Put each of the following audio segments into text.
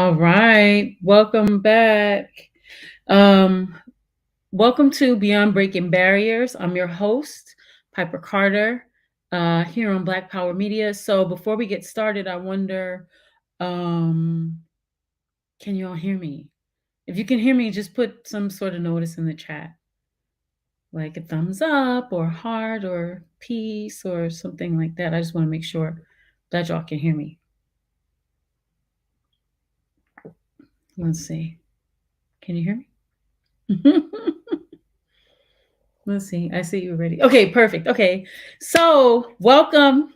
All right, welcome back. Um, Welcome to Beyond Breaking Barriers. I'm your host, Piper Carter, here on Black Power Media. So before we get started, I wonder, um, can you all hear me? If you can hear me, just put some sort of notice in the chat, like a thumbs up or heart or peace or something like that. I just want to make sure that y'all can hear me. Let's see. Can you hear me? Let's see. I see you ready. Okay, perfect. Okay. So, welcome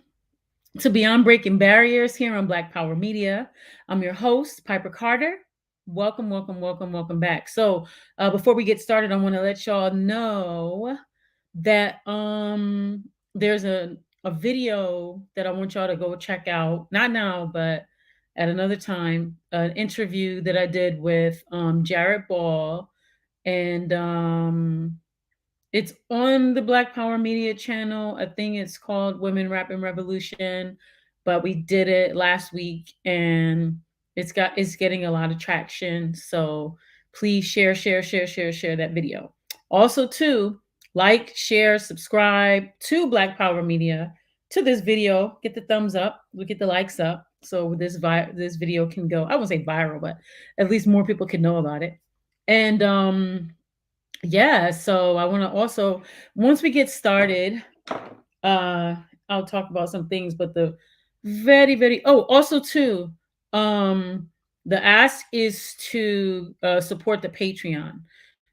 to Beyond Breaking Barriers here on Black Power Media. I'm your host, Piper Carter. Welcome, welcome, welcome, welcome back. So, before we get started, I want to let y'all know that there's a video that I want y'all to go check out. Not now, but at another time. An interview that I did with Jared Ball, and it's on the Black Power Media channel. I think it's called Women Rapping Revolution, but we did it last week and it's getting a lot of traction. So please share that video. Also, too, like, share, subscribe to Black Power Media to this video. Get the thumbs up. We get the likes up. So this video can go. I won't say viral, but at least more people can know about it. And yeah, so I want to also, once we get started, I'll talk about some things, but the also too, um the ask is to support the Patreon.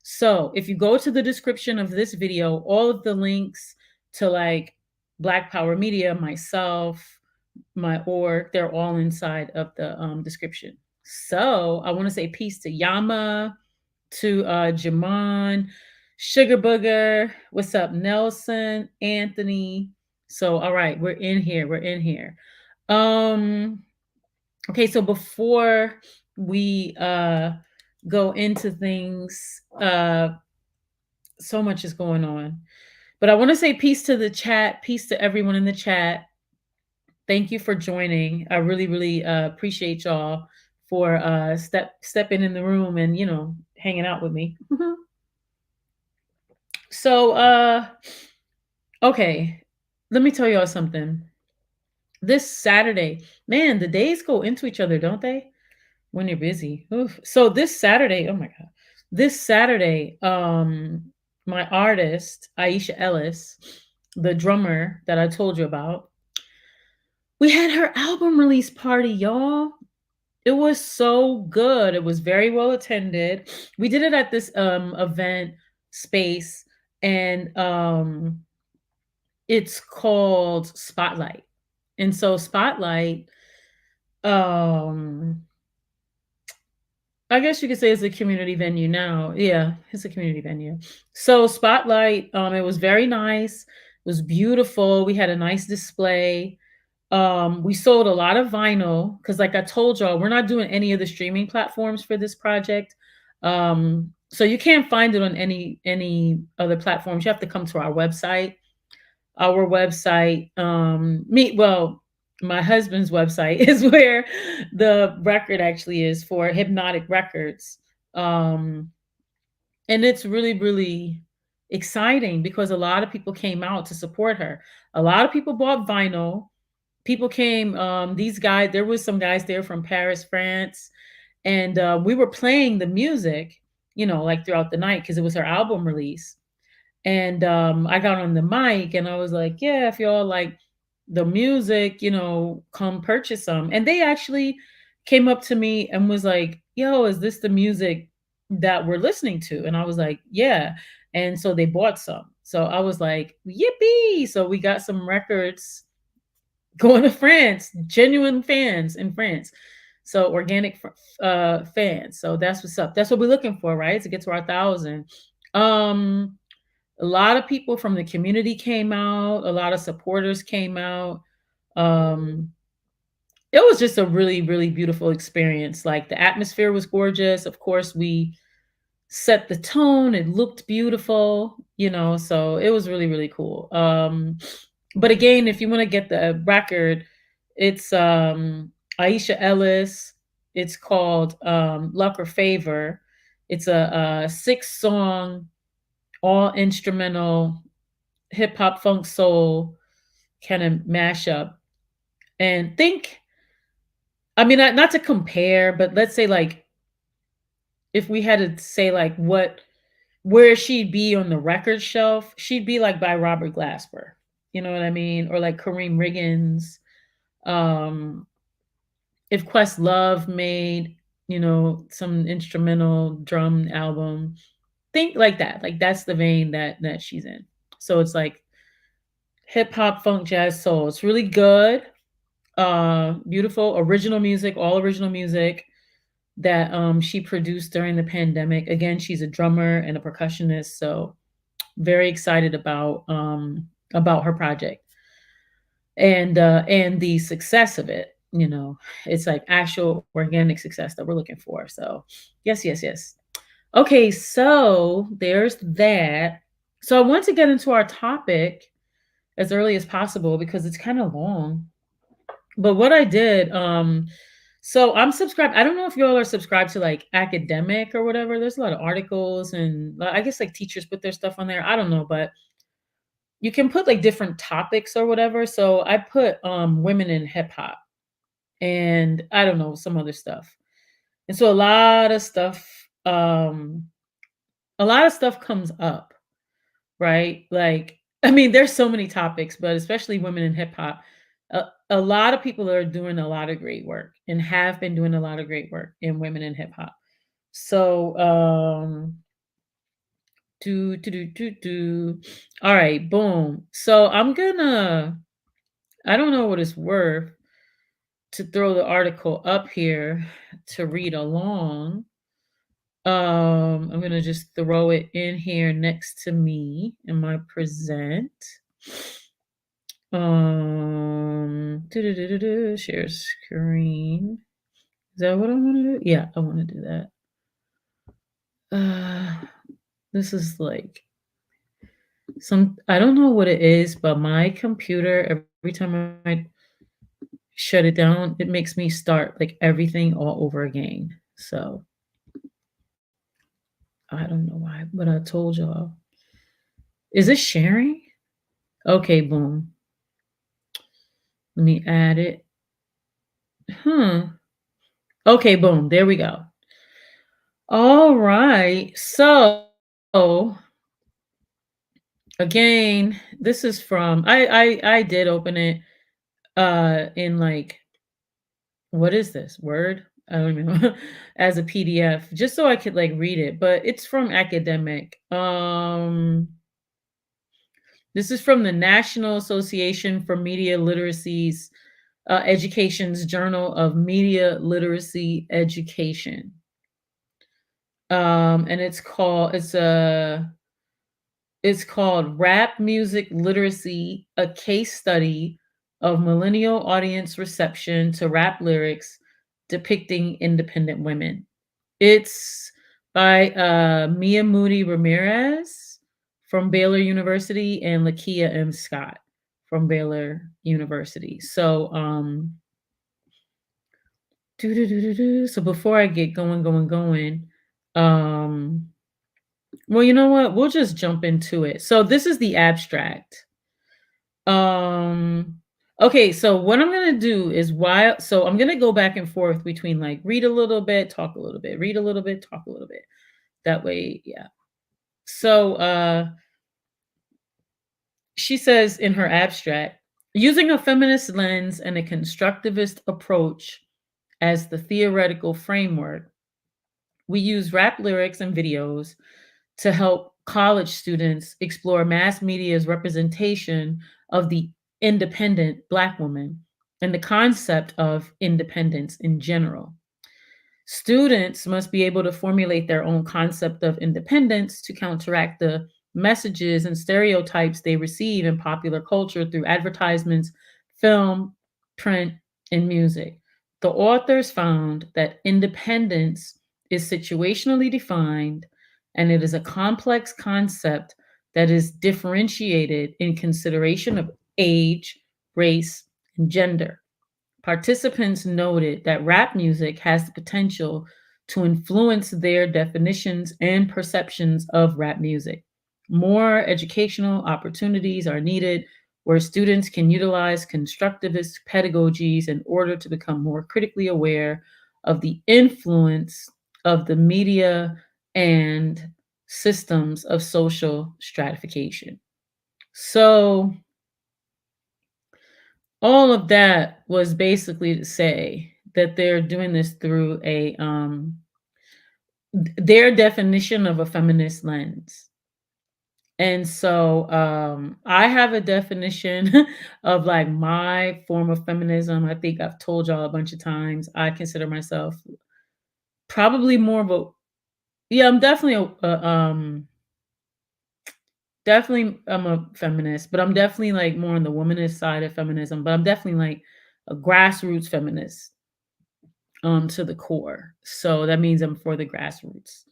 So if you go to the description of this video, all of the links to like Black Power Media, myself, my org, they're all inside of the description. So I want to say peace to Yama, to Jamon, Sugar Booger. What's up, Nelson, Anthony? So, all right, we're in here. We're in here. Okay, so before we go into things, so much is going on. But I want to say peace to the chat, peace to everyone in the chat. Thank you for joining. I really, really appreciate y'all for stepping in the room and hanging out with me. So, okay, let me tell y'all something. This Saturday, man, the days go into each other, don't they? When you're busy. Oof. So this Saturday, oh my God, this Saturday, my artist, Aisha Ellis, the drummer that I told you about, we had her album release party, y'all. It was so good. It was very well attended. We did it at this event space, and it's called Spotlight. And so Spotlight, um, I guess you could say it's a community venue now. Yeah, it's a community venue. So Spotlight, it was very nice. It was beautiful. We had a nice display. We sold a lot of vinyl because, like I told y'all, we're not doing any of the streaming platforms for this project. So you can't find it on any other platforms. You have to come to our website. Our website, my husband's website is where the record actually is, for Hypnotic Records. And it's really, really exciting because a lot of people came out to support her. A lot of people bought vinyl. People came, there was some guys there from Paris, France, and we were playing the music, like throughout the night because it was her album release. And I got on the mic and I was like, yeah, if y'all like the music, come purchase some. And they actually came up to me and was like, yo, is this the music that we're listening to? And I was like, yeah. And so they bought some. So I was like, yippee. So we got some records going to France, genuine fans in France. So organic fans. So that's what's up. That's what we're looking for, right? To get to our 1,000. A lot of people from the community came out. A lot of supporters came out. It was just a really, really beautiful experience. Like, the atmosphere was gorgeous. Of course, we set the tone. It looked beautiful, so it was really, really cool. But again, if you want to get the record, it's Aisha Ellis. It's called Luck or Favor. It's a 6 song, all instrumental, hip hop, funk, soul kind of mashup. And think, I mean, not to compare, but let's say like if we had to say like where she'd be on the record shelf, she'd be like by Robert Glasper. You know what I mean? Or like Kareem Riggins. Um, if Questlove made, some instrumental drum album, think like that. Like that's the vein that she's in. So it's like hip hop, funk, jazz, soul. It's really good. Beautiful original music, all original music that she produced during the pandemic. Again, she's a drummer and a percussionist, so very excited about her project and the success of it. It's like actual organic success that we're looking for. So yes, yes, yes. Okay, so there's that. So I want to get into our topic as early as possible because it's kind of long. But what I did, so I'm subscribed. I don't know if y'all are subscribed to like academic or whatever. There's a lot of articles and I guess like teachers put their stuff on there. I don't know, but you can put like different topics or whatever. So I put women in hip hop and I don't know, some other stuff. And so a lot of stuff comes up, right? Like, I mean, there's so many topics, but especially women in hip hop. A lot of people are doing a lot of great work and have been doing a lot of great work in women in hip hop. So, do. All right, boom. So I don't know what it's worth to throw the article up here to read along. I'm gonna just throw it in here next to me in my present. Share screen. Is that what I want to do? Yeah, I want to do that. This is like I don't know what it is, but my computer, every time I shut it down, it makes me start like everything all over again. So I don't know why, but I told y'all. Is it sharing? Okay, boom. Let me add it. Okay, boom. There we go. All right. So again, this is from I did open it in like what is this? Word? I don't even know. As a PDF just so I could like read it, but it's from academic. This is from the National Association for Media Literacy's Education's Journal of Media Literacy Education. And it's called Rap Music Literacy, a case study of millennial audience reception to rap lyrics depicting independent women. It's by Mia Moody-Ramirez from Baylor University and Lakia M. Scott from Baylor University. So so before I get going, well, you know what? We'll just jump into it. So this is the abstract. Okay, so what I'm gonna do is I'm gonna go back and forth between like read a little bit, talk a little bit, read a little bit, talk a little bit. That way, yeah. So she says in her abstract, using a feminist lens and a constructivist approach as the theoretical framework, we use rap lyrics and videos to help college students explore mass media's representation of the independent Black woman and the concept of independence in general. Students must be able to formulate their own concept of independence to counteract the messages and stereotypes they receive in popular culture through advertisements, film, print, and music. The authors found that independence is situationally defined and it is a complex concept that is differentiated in consideration of age, race, and gender. Participants noted that rap music has the potential to influence their definitions and perceptions of rap music. More educational opportunities are needed where students can utilize constructivist pedagogies in order to become more critically aware of the influence of the media and systems of social stratification. So, all of that was basically to say that they're doing this through a their definition of a feminist lens. And so I have a definition of like my form of feminism. I think I've told y'all a bunch of times. I consider myself probably more of a yeah, I'm definitely definitely I'm a feminist, but I'm definitely like more on the womanist side of feminism, but I'm definitely like a grassroots feminist to the core. So that means I'm for the grassroots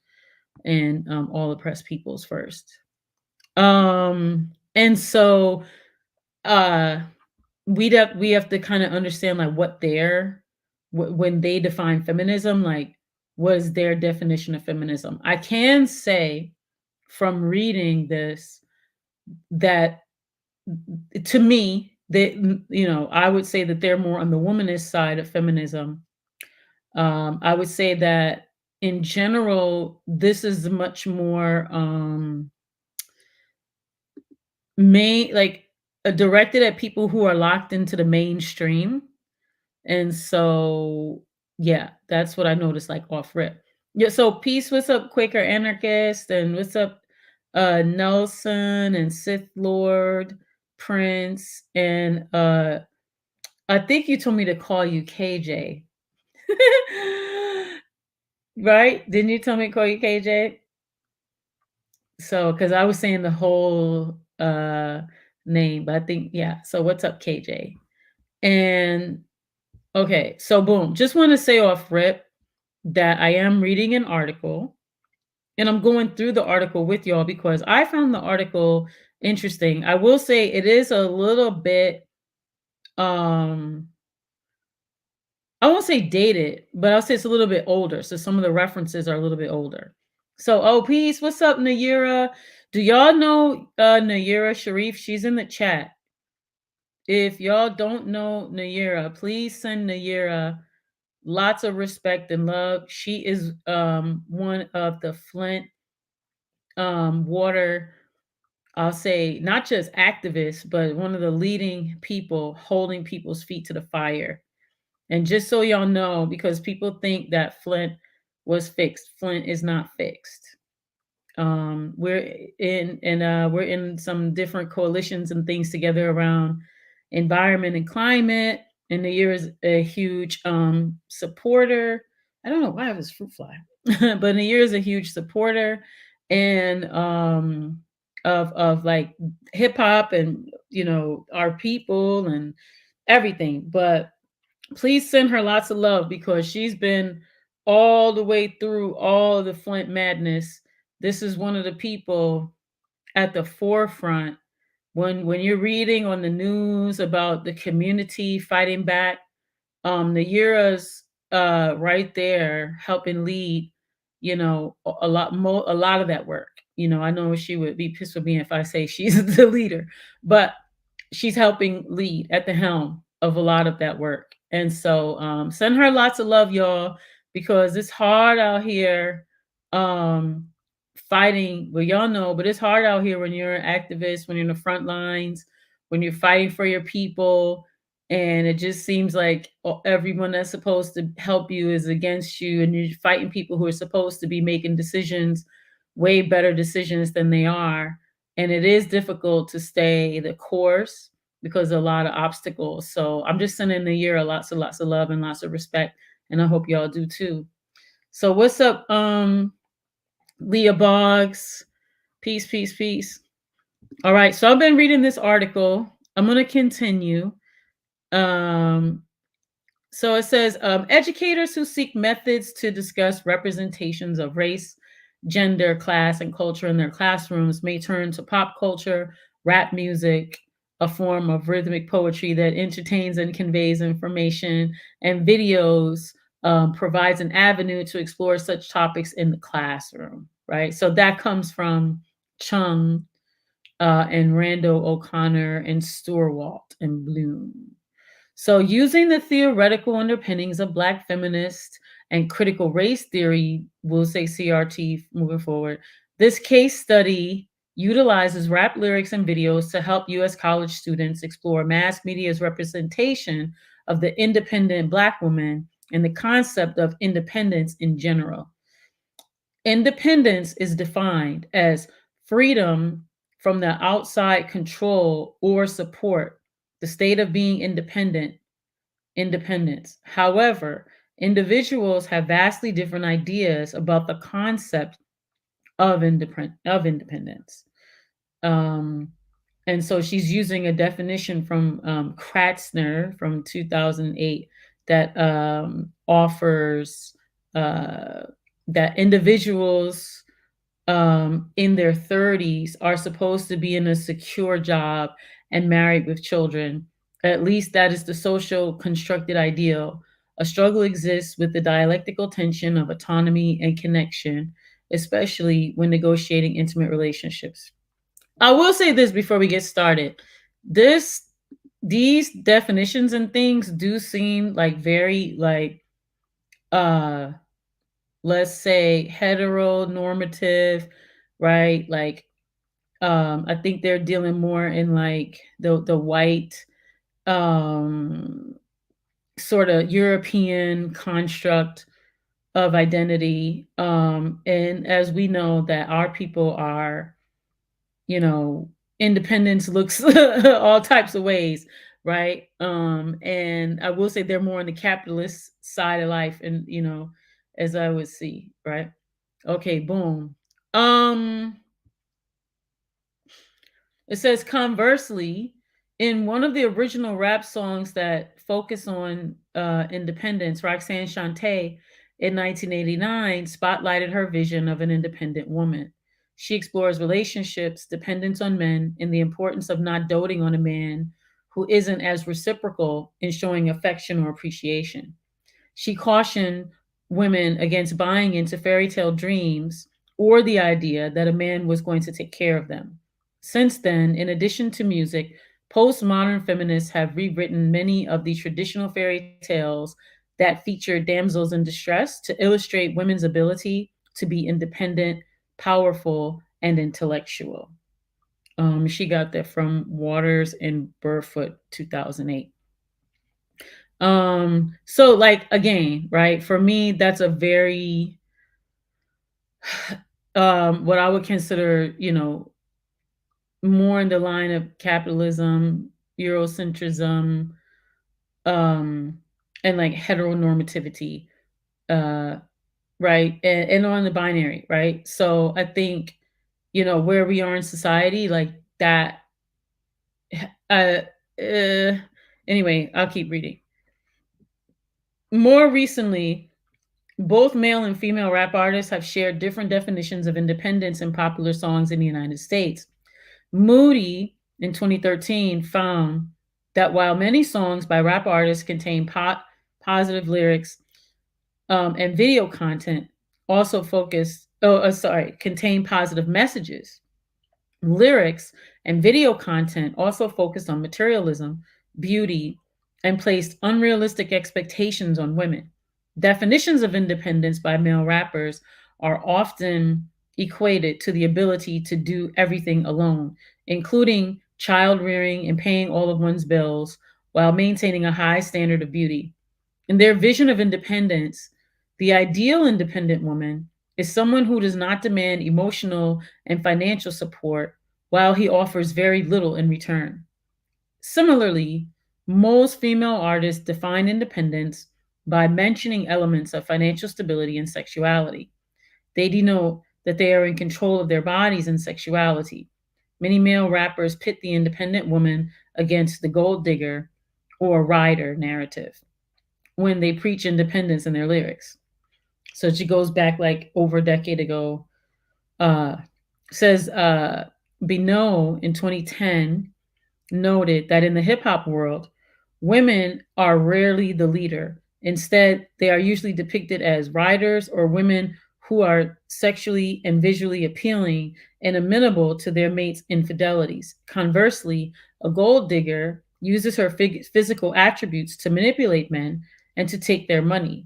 and all oppressed peoples first. And so uh we have to kind of understand like what their when they define feminism, like what is their definition of feminism. I can say from reading this that to me that I would say that they're more on the womanist side of feminism. I would say that in general, this is much more like directed at people who are locked into the mainstream. And so, yeah, that's what I noticed like off rip. Yeah, so peace, what's up, Quaker Anarchist, and what's up, Nelson and Sith Lord, Prince, and I think you told me to call you KJ. Right? Didn't you tell me to call you KJ? So, because I was saying the whole name, but I think, yeah. So, what's up, KJ? And okay, so boom, just want to say off rip that I am reading an article and I'm going through the article with y'all because I found the article interesting. I will say it is a little bit, um, I won't say dated, but I'll say it's a little bit older. So some of the references are a little bit older. So, oh, peace. What's up, Nayira? Do y'all know Nayira Sharif? She's in the chat. If y'all don't know Nayira, please send Nayira lots of respect and love. She is one of the Flint water, I'll say, not just activists, but one of the leading people holding people's feet to the fire. And just so y'all know, because people think that Flint was fixed, Flint is not fixed. We're in some different coalitions and things together around environment and climate. And the year is a huge supporter. I don't know why I was fruit fly, but the year is a huge supporter and of like hip hop and our people and everything. But please send her lots of love because she's been all the way through all of the Flint madness. This is one of the people at the forefront when you're reading on the news about the community fighting back. The Yura's right there helping lead, a lot of that work. I know she would be pissed with me if I say she's the leader, but she's helping lead at the helm of a lot of that work. And so send her lots of love, y'all, because it's hard out here fighting. Well, y'all know, but it's hard out here when you're an activist, when you're in the front lines, when you're fighting for your people. And it just seems like everyone that's supposed to help you is against you, and you're fighting people who are supposed to be making decisions, way better decisions than they are. And it is difficult to stay the course because of a lot of obstacles. So I'm just sending the year lots and lots of love and lots of respect. And I hope y'all do too. So what's up, Leah Boggs? Peace, peace, peace. All right. So I've been reading this article. I'm going to continue. So it says educators who seek methods to discuss representations of race, gender, class, and culture in their classrooms may turn to pop culture, rap music, a form of rhythmic poetry that entertains and conveys information, and videos provides an avenue to explore such topics in the classroom, right? So that comes from Chung and Randall O'Connor and Stewart and Bloom. So, using the theoretical underpinnings of Black feminist and critical race theory, we'll say CRT moving forward, this case study utilizes rap lyrics and videos to help U.S. college students explore mass media's representation of the independent Black woman and the concept of independence in general. Independence is defined as freedom from the outside control or support, the state of being independence. However, individuals have vastly different ideas about the concept of independence. Um, and so she's using a definition from Kratzner from 2008 that offers that individuals in their 30s are supposed to be in a secure job and married with children. At least that is the social constructed ideal. A struggle exists with the dialectical tension of autonomy and connection, especially when negotiating intimate relationships. I will say this before we get started. This these definitions and things do seem like very like uh let's say heteronormative, right? Like I think they're dealing more in like the white um sort of European construct of identity. And as we know that our people are, you know, independence looks all types of ways, right? And I will say they're more on the capitalist side of life, and as I would see, right? Okay, boom. Um, it says conversely, in one of the original rap songs that focus on independence, Roxanne Shante in 1989 spotlighted her vision of an independent woman. She explores relationships, dependence on men, and the importance of not doting on a man who isn't as reciprocal in showing affection or appreciation. She cautioned women against buying into fairy tale dreams or the idea that a man was going to take care of them. Since then, in addition to music, postmodern feminists have rewritten many of the traditional fairy tales that feature damsels in distress to illustrate women's ability to be independent, powerful, and intellectual. She got that from Waters and Burfoot, 2008. So like again, right? For me, that's a very what I would consider, more in the line of capitalism, Eurocentrism, um, and like heteronormativity, uh, right? And on the binary, right? So I think, where we are in society, like that, uh, uh anyway, I'll keep reading. More recently, both male and female rap artists have shared different definitions of independence in popular songs in the United States. Moody in 2013 found that while many songs by rap artists contain positive lyrics and video content, contain positive messages. Lyrics and video content also focused on materialism, beauty, and placed unrealistic expectations on women. Definitions of independence by male rappers are often equated to the ability to do everything alone, including child rearing and paying all of one's bills while maintaining a high standard of beauty. In their vision of independence, the ideal independent woman is someone who does not demand emotional and financial support while he offers very little in return. Similarly, most female artists define independence by mentioning elements of financial stability and sexuality. They denote that they are in control of their bodies and sexuality. Many male rappers pit the independent woman against the gold digger or rider narrative when they preach independence in their lyrics. So she goes back like over a decade ago. Uh, says Binot in 2010 noted that in the hip hop world, women are rarely the leader. Instead, they are usually depicted as riders or women who are sexually and visually appealing and amenable to their mate's infidelities. Conversely, a gold digger uses her physical attributes to manipulate men and to take their money.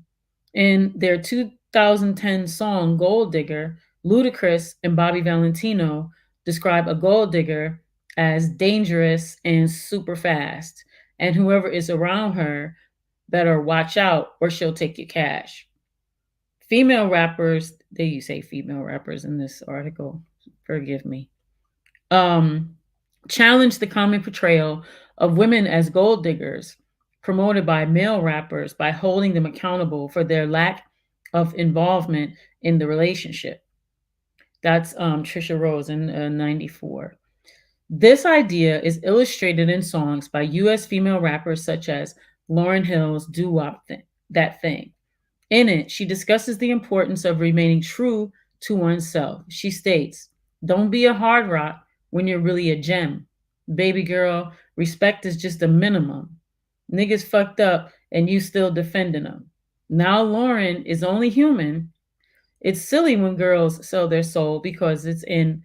In their 2010 song Gold Digger, Ludacris and Bobby Valentino describe a gold digger as dangerous and super fast, and whoever is around her better watch out or she'll take your cash. Female rappers, they say female rappers in this article, forgive me, um, challenge the common portrayal of women as gold diggers promoted by male rappers by holding them accountable for their lack of involvement in the relationship. That's Trisha Rose in 94. This idea is illustrated in songs by US female rappers such as Lauryn Hill's Doo Wop That Thing. In it, she discusses the importance of remaining true to oneself. She states, "Don't be a hard rock when you're really a gem. Baby girl, respect is just a minimum. Niggas fucked up and you still defending them. Now Lauren is only human. It's silly when girls sell their soul because it's in.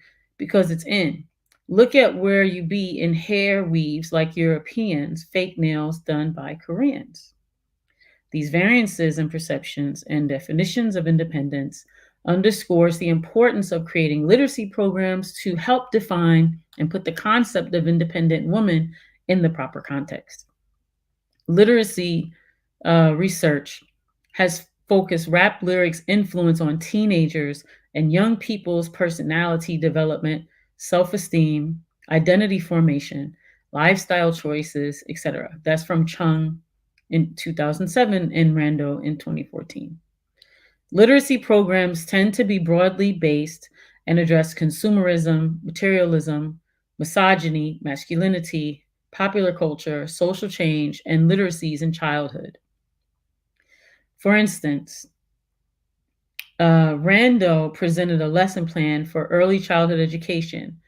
Look at where you be in hair weaves like Europeans, fake nails done by Koreans." These variances in perceptions and definitions of independence underscores the importance of creating literacy programs to help define and put the concept of independent woman in the proper context. Literacy research has focused rap lyrics' influence on teenagers and young people's personality development, self esteem, identity formation, lifestyle choices, etc. That's from Chung in 2007 and Rando in 2014. Literacy programs tend to be broadly based and address consumerism, materialism, misogyny, masculinity, popular culture, social change, and literacies in childhood. For instance, Rando presented a lesson plan for early childhood education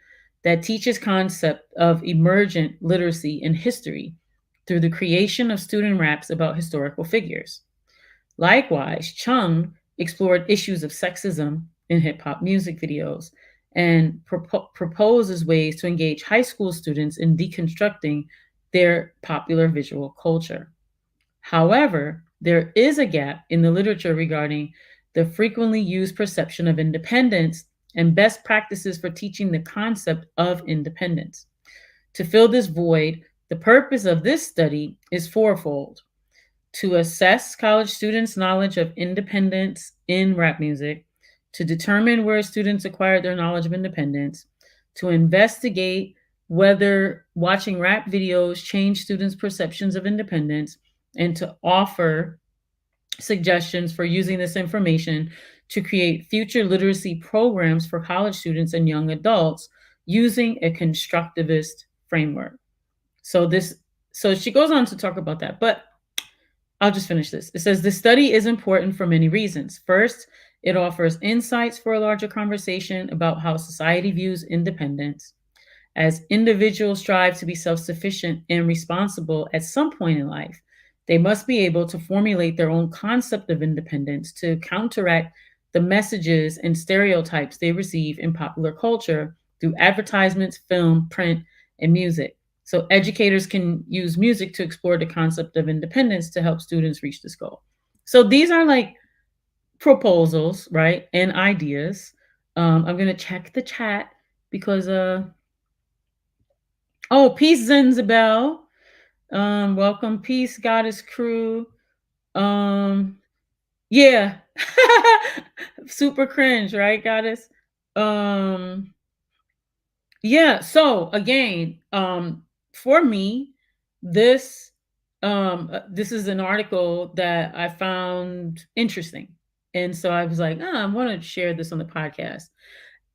that teaches concept of emergent literacy in history through the creation of student raps about historical figures. Likewise, Chung explored issues of sexism in hip hop music videos and proposes ways to engage high school students in deconstructing their popular visual culture. However, there is a gap in the literature regarding the frequently used perception of independence and best practices for teaching the concept of independence. To fill this void, the purpose of this study is fourfold: to assess college students' knowledge of independence in rap music, to determine where students acquired their knowledge of independence, to investigate whether watching rap videos change students' perceptions of independence, and to offer suggestions for using this information to create future literacy programs for college students and young adults using a constructivist framework. So she goes on to talk about that, but I'll just finish this. It says the study is important for many reasons. First, it offers insights for a larger conversation about how society views independence. As individuals strive to be self sufficient and responsible at some point in life, they must be able to formulate their own concept of independence to counteract the messages and stereotypes they receive in popular culture through advertisements, film, print, and music. So, educators can use music to explore the concept of independence to help students reach this goal. So, these are like proposals, right? And ideas. I'm going to check the chat because oh, peace, Zenzabel. Welcome, peace, goddess crew. Um, yeah. Super cringe, right, goddess? Um, yeah, so again, for me, this this is an article that I found interesting. And so I was like, oh, I want to share this on the podcast.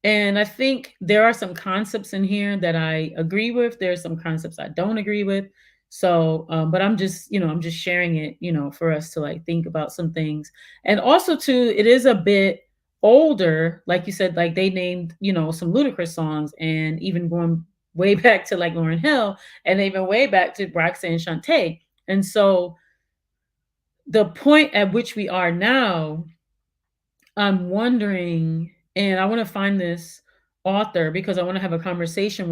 And I think there are some concepts in here that I agree with. There are some concepts I don't agree with. So, but I'm just, I'm just sharing it, for us to like think about some things. And also, too, it is a bit older, like you said, like they named, some ludicrous songs, and even going way back to like Lauryn Hill, and even way back to Roxanne Shante. And so the point at which we are now, I'm wondering, and I want to find this author because I want to have a conversation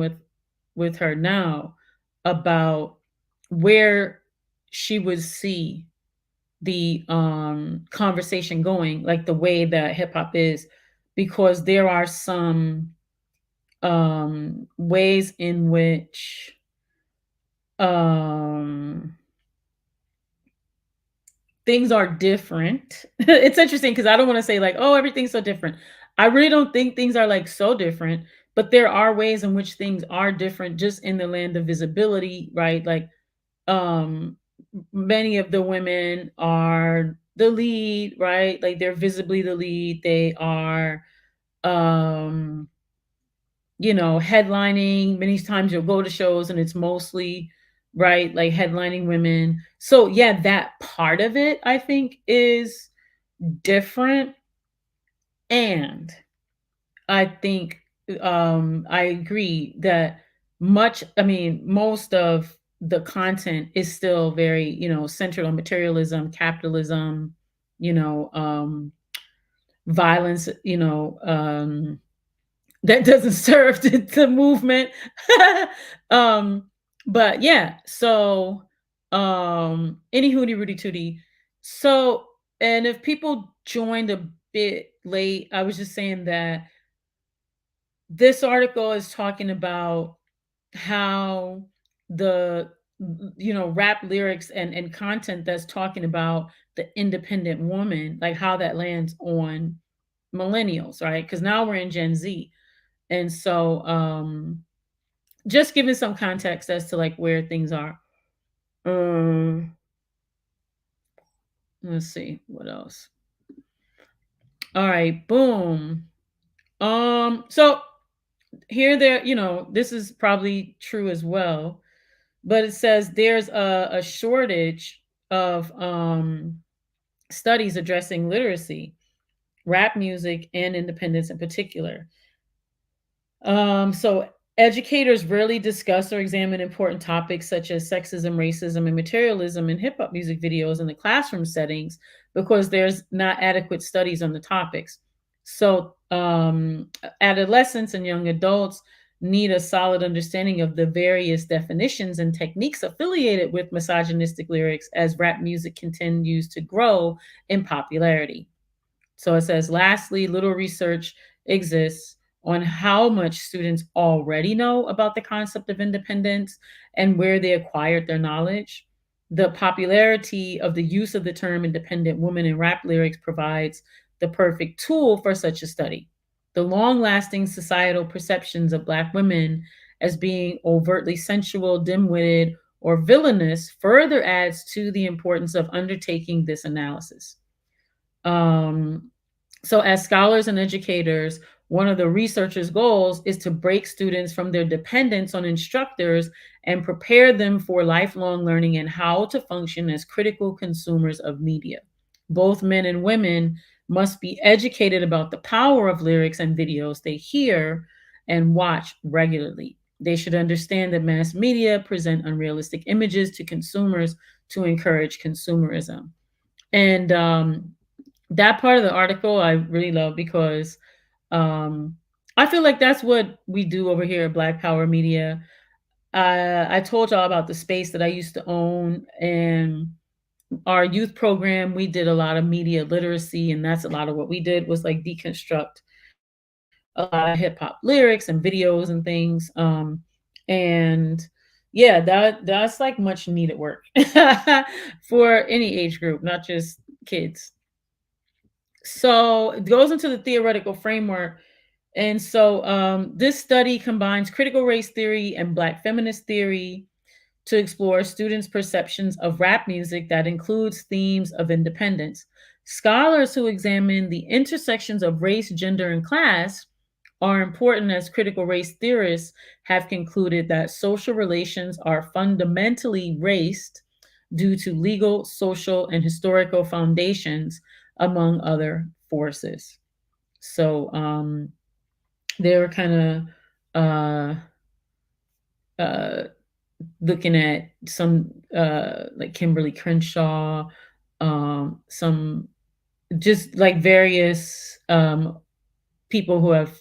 with her now about where she would see the conversation going, like the way that hip hop is, because there are some ways in which um things are different. It's interesting because I don't want to say like, oh, everything's so different. I really don't think things are like so different, but there are ways in which things are different just in the land of visibility, right? Like um many of the women are the lead, right? Like they're visibly the lead. They are um headlining. Many times you'll go to shows and it's mostly, right, like headlining women. So yeah, that part of it I think is different. And I think I agree that most of the content is still very, centered on materialism, capitalism, you know, violence, that doesn't serve the movement. um, but yeah, so any hootie Rudy tootie. So, and if people joined a bit late, I was just saying that this article is talking about how the rap lyrics and content that's talking about the independent woman, like how that lands on millennials, right? Because now we're in Gen Z. And so just giving some context as to like where things are. um let's see what else. All right, boom. So here, there, this is probably true as well, but it says there's a shortage of studies addressing literacy, rap music, and independence in particular. So educators rarely discuss or examine important topics such as sexism, racism, and materialism in hip hop music videos in the classroom settings because there's not adequate studies on the topics. So adolescents and young adults need a solid understanding of the various definitions and techniques affiliated with misogynistic lyrics as rap music continues to grow in popularity. So it says, lastly, little research exists on how much students already know about the concept of independence and where they acquired their knowledge. The popularity of the use of the term independent woman in rap lyrics provides the perfect tool for such a study. The long lasting societal perceptions of Black women as being overtly sensual, dim witted, or villainous further adds to the importance of undertaking this analysis. Um, so, as scholars and educators, one of the researchers' goals is to break students from their dependence on instructors and prepare them for lifelong learning and how to function as critical consumers of media. Both men and women must be educated about the power of lyrics and videos they hear and watch regularly. They should understand that mass media present unrealistic images to consumers to encourage consumerism. And that part of the article I really love because um, I feel like that's what we do over here at Black Power Media. I told y'all about the space that I used to own, and our youth program. We did a lot of media literacy, and that's a lot of what we did was like deconstruct a lot of hip hop lyrics and videos and things. And yeah, that's like much needed work for any age group, not just kids. So it goes into the theoretical framework. And so this study combines critical race theory and Black feminist theory to explore students' perceptions of rap music that includes themes of independence. Scholars who examine the intersections of race, gender, and class are important as critical race theorists have concluded that social relations are fundamentally raced due to legal, social, and historical foundations, among other forces. So they were kind of uh, looking at some like Kimberly Crenshaw, some just like various people who have,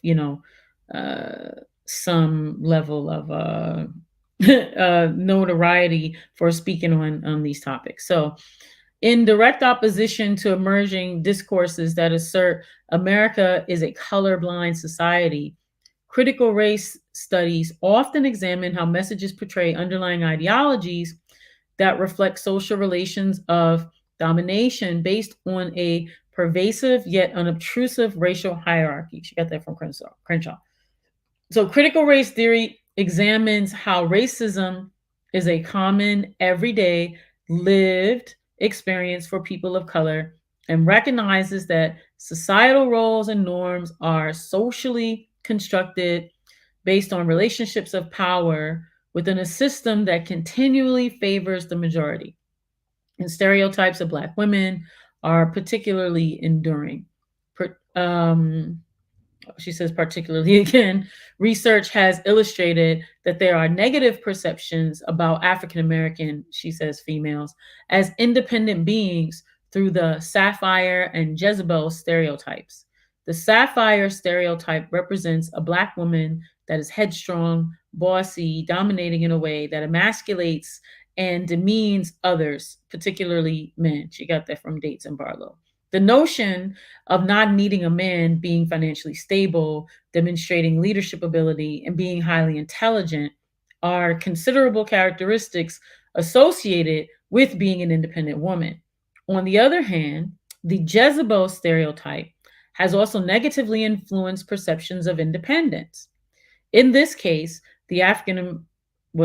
some level of notoriety for speaking on these topics. So, in direct opposition to emerging discourses that assert America is a colorblind society, critical race studies often examine how messages portray underlying ideologies that reflect social relations of domination based on a pervasive yet unobtrusive racial hierarchy. She got that from Crenshaw. So, critical race theory examines how racism is a common, everyday, lived experience for people of color and recognizes that societal roles and norms are socially constructed based on relationships of power within a system that continually favors the majority. And stereotypes of Black women are particularly enduring. She says, particularly again, research has illustrated that there are negative perceptions about African American, she says, females as independent beings through the sapphire and Jezebel stereotypes. The sapphire stereotype represents a Black woman that is headstrong, bossy, dominating in a way that emasculates and demeans others, particularly men. She got that from Dates and Barlow. The notion of not needing a man being financially stable, demonstrating leadership ability, and being highly intelligent are considerable characteristics associated with being an independent woman. On the other hand, the Jezebel stereotype has also negatively influenced perceptions of independence. In this case, the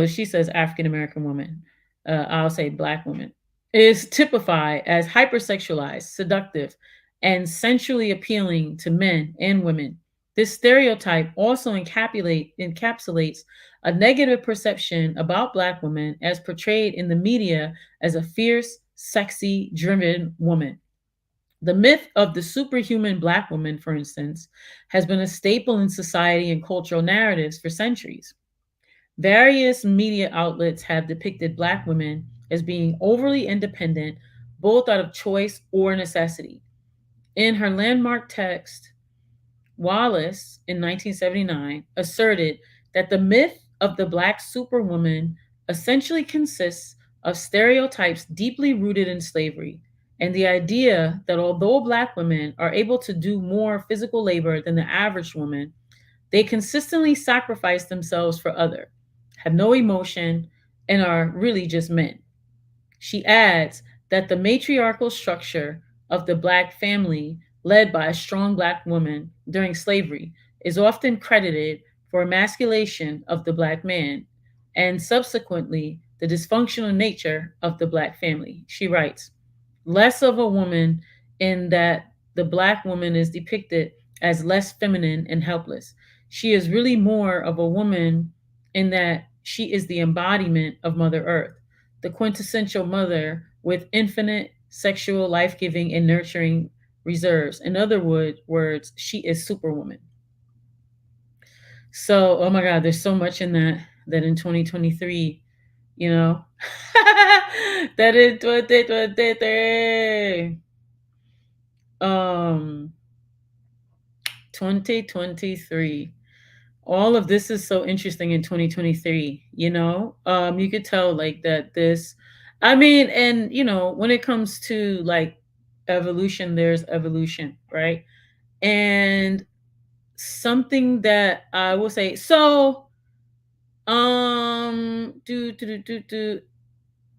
she says African American woman, I'll say Black woman, is typified as hypersexualized, seductive, and sensually appealing to men and women. This stereotype also encapsulates a negative perception about Black women as portrayed in the media as a fierce, sexy, driven woman. The myth of the superhuman Black woman, for instance, has been a staple in society and cultural narratives for centuries. Various media outlets have depicted Black women as being overly independent, both out of choice or necessity. In her landmark text, Wallace in 1979 asserted that the myth of the Black superwoman essentially consists of stereotypes deeply rooted in slavery and the idea that although Black women are able to do more physical labor than the average woman, they consistently sacrifice themselves for others, have no emotion, and are really just men. She adds that the matriarchal structure of the Black family, led by a strong Black woman during slavery, is often credited for emasculation of the Black man and subsequently the dysfunctional nature of the Black family. She writes, less of a woman in that the Black woman is depicted as less feminine and helpless. She is really more of a woman in that she is the embodiment of Mother Earth, the quintessential mother with infinite sexual, life giving, and nurturing reserves. In other words, she is Superwoman. So, oh my God, there's so much in that in 2023, you know, that in 2023. 2023. All of this is so interesting in 2023, you know? You could tell like that this I mean, and when it comes to like evolution, there's evolution, right? And something that I will say, so do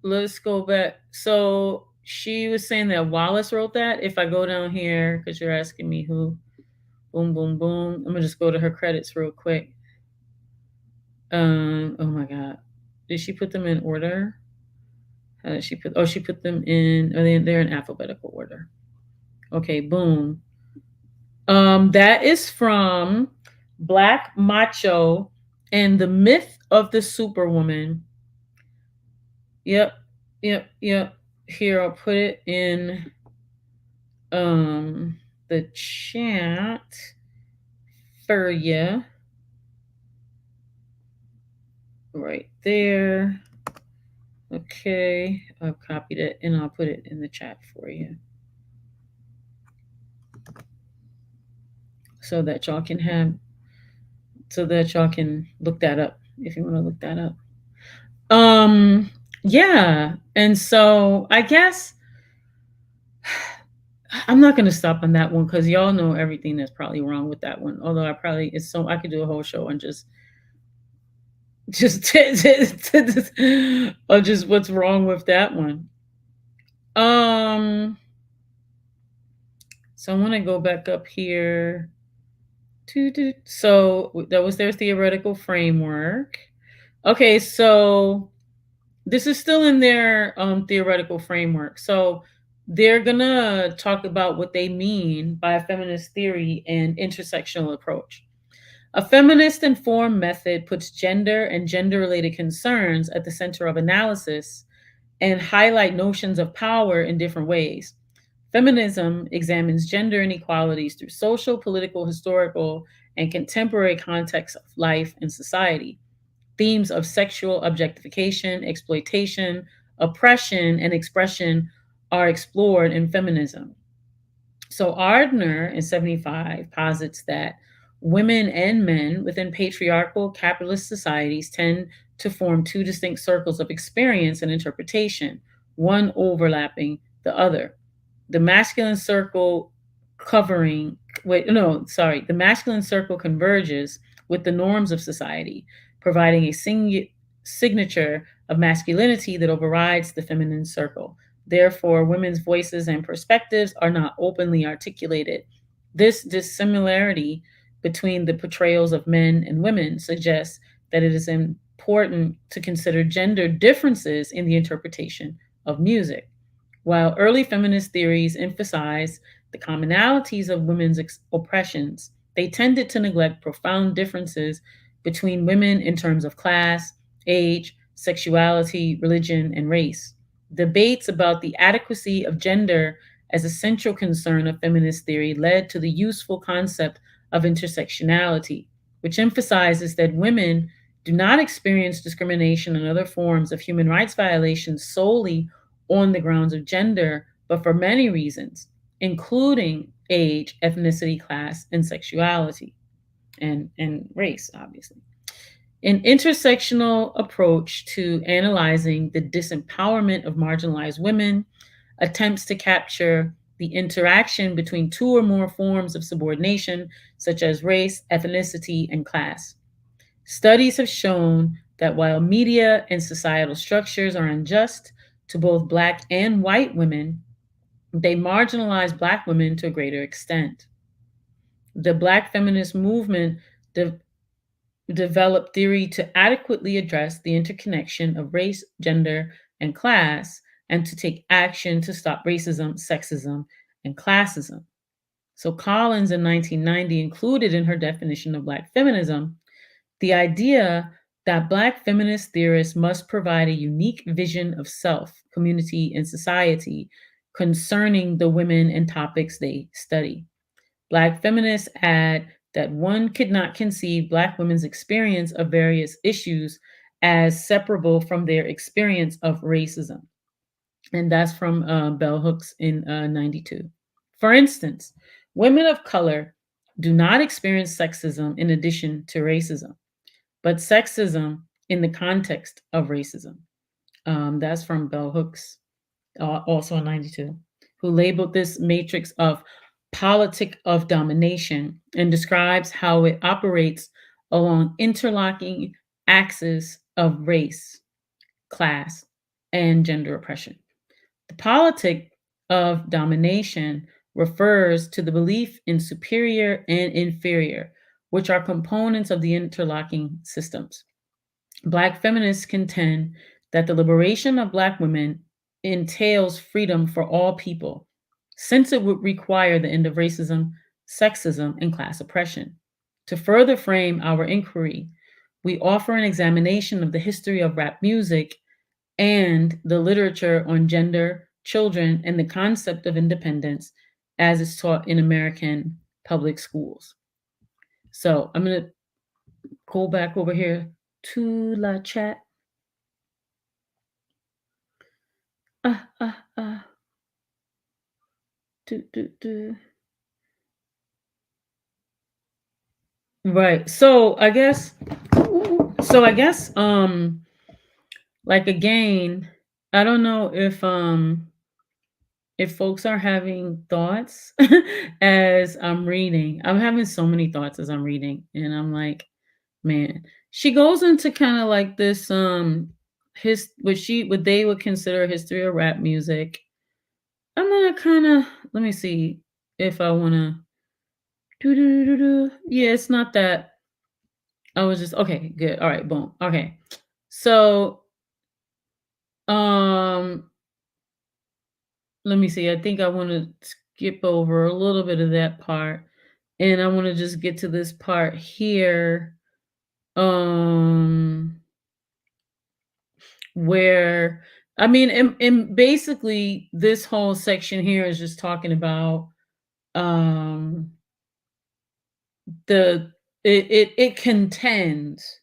let's go back. So she was saying that Wallace wrote that. If I go down here, because you're asking me who, boom, boom, boom. I'm gonna just go to her credits real quick. Oh my God, did she put them in order? How did she put? Oh, she put them in. They're in alphabetical order. Okay, boom. That is from Black Macho and the Myth of the Superwoman. Yep, yep. Here, I'll put it in the chat for you. right there. Okay, I've copied it and I'll put it in the chat for you so that y'all can have so that y'all can look that up if you want to look that up. Yeah, and so I guess I'm not gonna stop on that one because y'all know everything that's probably wrong with that one. Although I probably it's so I could do a whole show on just or just what's wrong with that one. Um, so I want to go back up here. So that was their theoretical framework. Okay, so this is still in their theoretical framework. So they're gonna talk about what they mean by a feminist theory and intersectional approach. A feminist informed method puts gender and gender related concerns at the center of analysis and highlight notions of power in different ways. Feminism examines gender inequalities through social, political, historical, and contemporary contexts of life and society. Themes of sexual objectification, exploitation, oppression, and expression are explored in feminism. So Ardner in 75 posits that women and men within patriarchal capitalist societies tend to form two distinct circles of experience and interpretation, one overlapping the other. The masculine circle covering, wait, no, sorry, the masculine circle converges with the norms of society, providing a signature of masculinity that overrides the feminine circle. Therefore, women's voices and perspectives are not openly articulated. This dissimilarity between the portrayals of men and women suggests that it is important to consider gender differences in the interpretation of music. While early feminist theories emphasized the commonalities of women's oppressions, they tended to neglect profound differences between women in terms of class, age, sexuality, religion, and race. Debates about the adequacy of gender as a central concern of feminist theory led to the useful concept of intersectionality, which emphasizes that women do not experience discrimination and other forms of human rights violations solely on the grounds of gender, but for many reasons, including age, ethnicity, class, and sexuality, and race, obviously. An intersectional approach to analyzing the disempowerment of marginalized women attempts to capture the interaction between two or more forms of subordination, such as race, ethnicity, and class. Studies have shown that while media and societal structures are unjust to both Black and white women, they marginalize Black women to a greater extent. The Black feminist movement de- developed theory to adequately address the interconnection of race, gender, and class, and to take action to stop racism, sexism, and classism. So Collins in 1990 included in her definition of Black feminism the idea that Black feminist theorists must provide a unique vision of self, community, and society concerning the women and topics they study. Black feminists add that one could not conceive Black women's experience of various issues as separable from their experience of racism. And that's from Bell Hooks in 92. For instance, women of color do not experience sexism in addition to racism, but sexism in the context of racism. That's from Bell Hooks, also in 92, who labeled this matrix of politic of domination and describes how it operates along interlocking axes of race, class, and gender oppression. The politic of domination refers to the belief in superior and inferior, which are components of the interlocking systems. Black feminists contend that the liberation of Black women entails freedom for all people, since it would require the end of racism, sexism, and class oppression. To further frame our inquiry, we offer an examination of the history of rap music and the literature on gender, children, and the concept of independence as it's taught in American public schools. So I'm going to go back over here to la chat. Ah, ah, ah. Do, do, do. Right. So I guess like again, I don't know if folks are having thoughts as I'm reading. I'm having so many thoughts as I'm reading, and I'm like, man, she goes into kind of like this his what they would consider a history of rap music. I'm gonna kind of let me see if I want to do. Yeah, it's not that. I was just okay, good. All right, boom. Okay. So, um let me see. I think I want to skip over a little bit of that part and I want to just get to this part here um where I mean and basically this whole section here is just talking about um the it contends,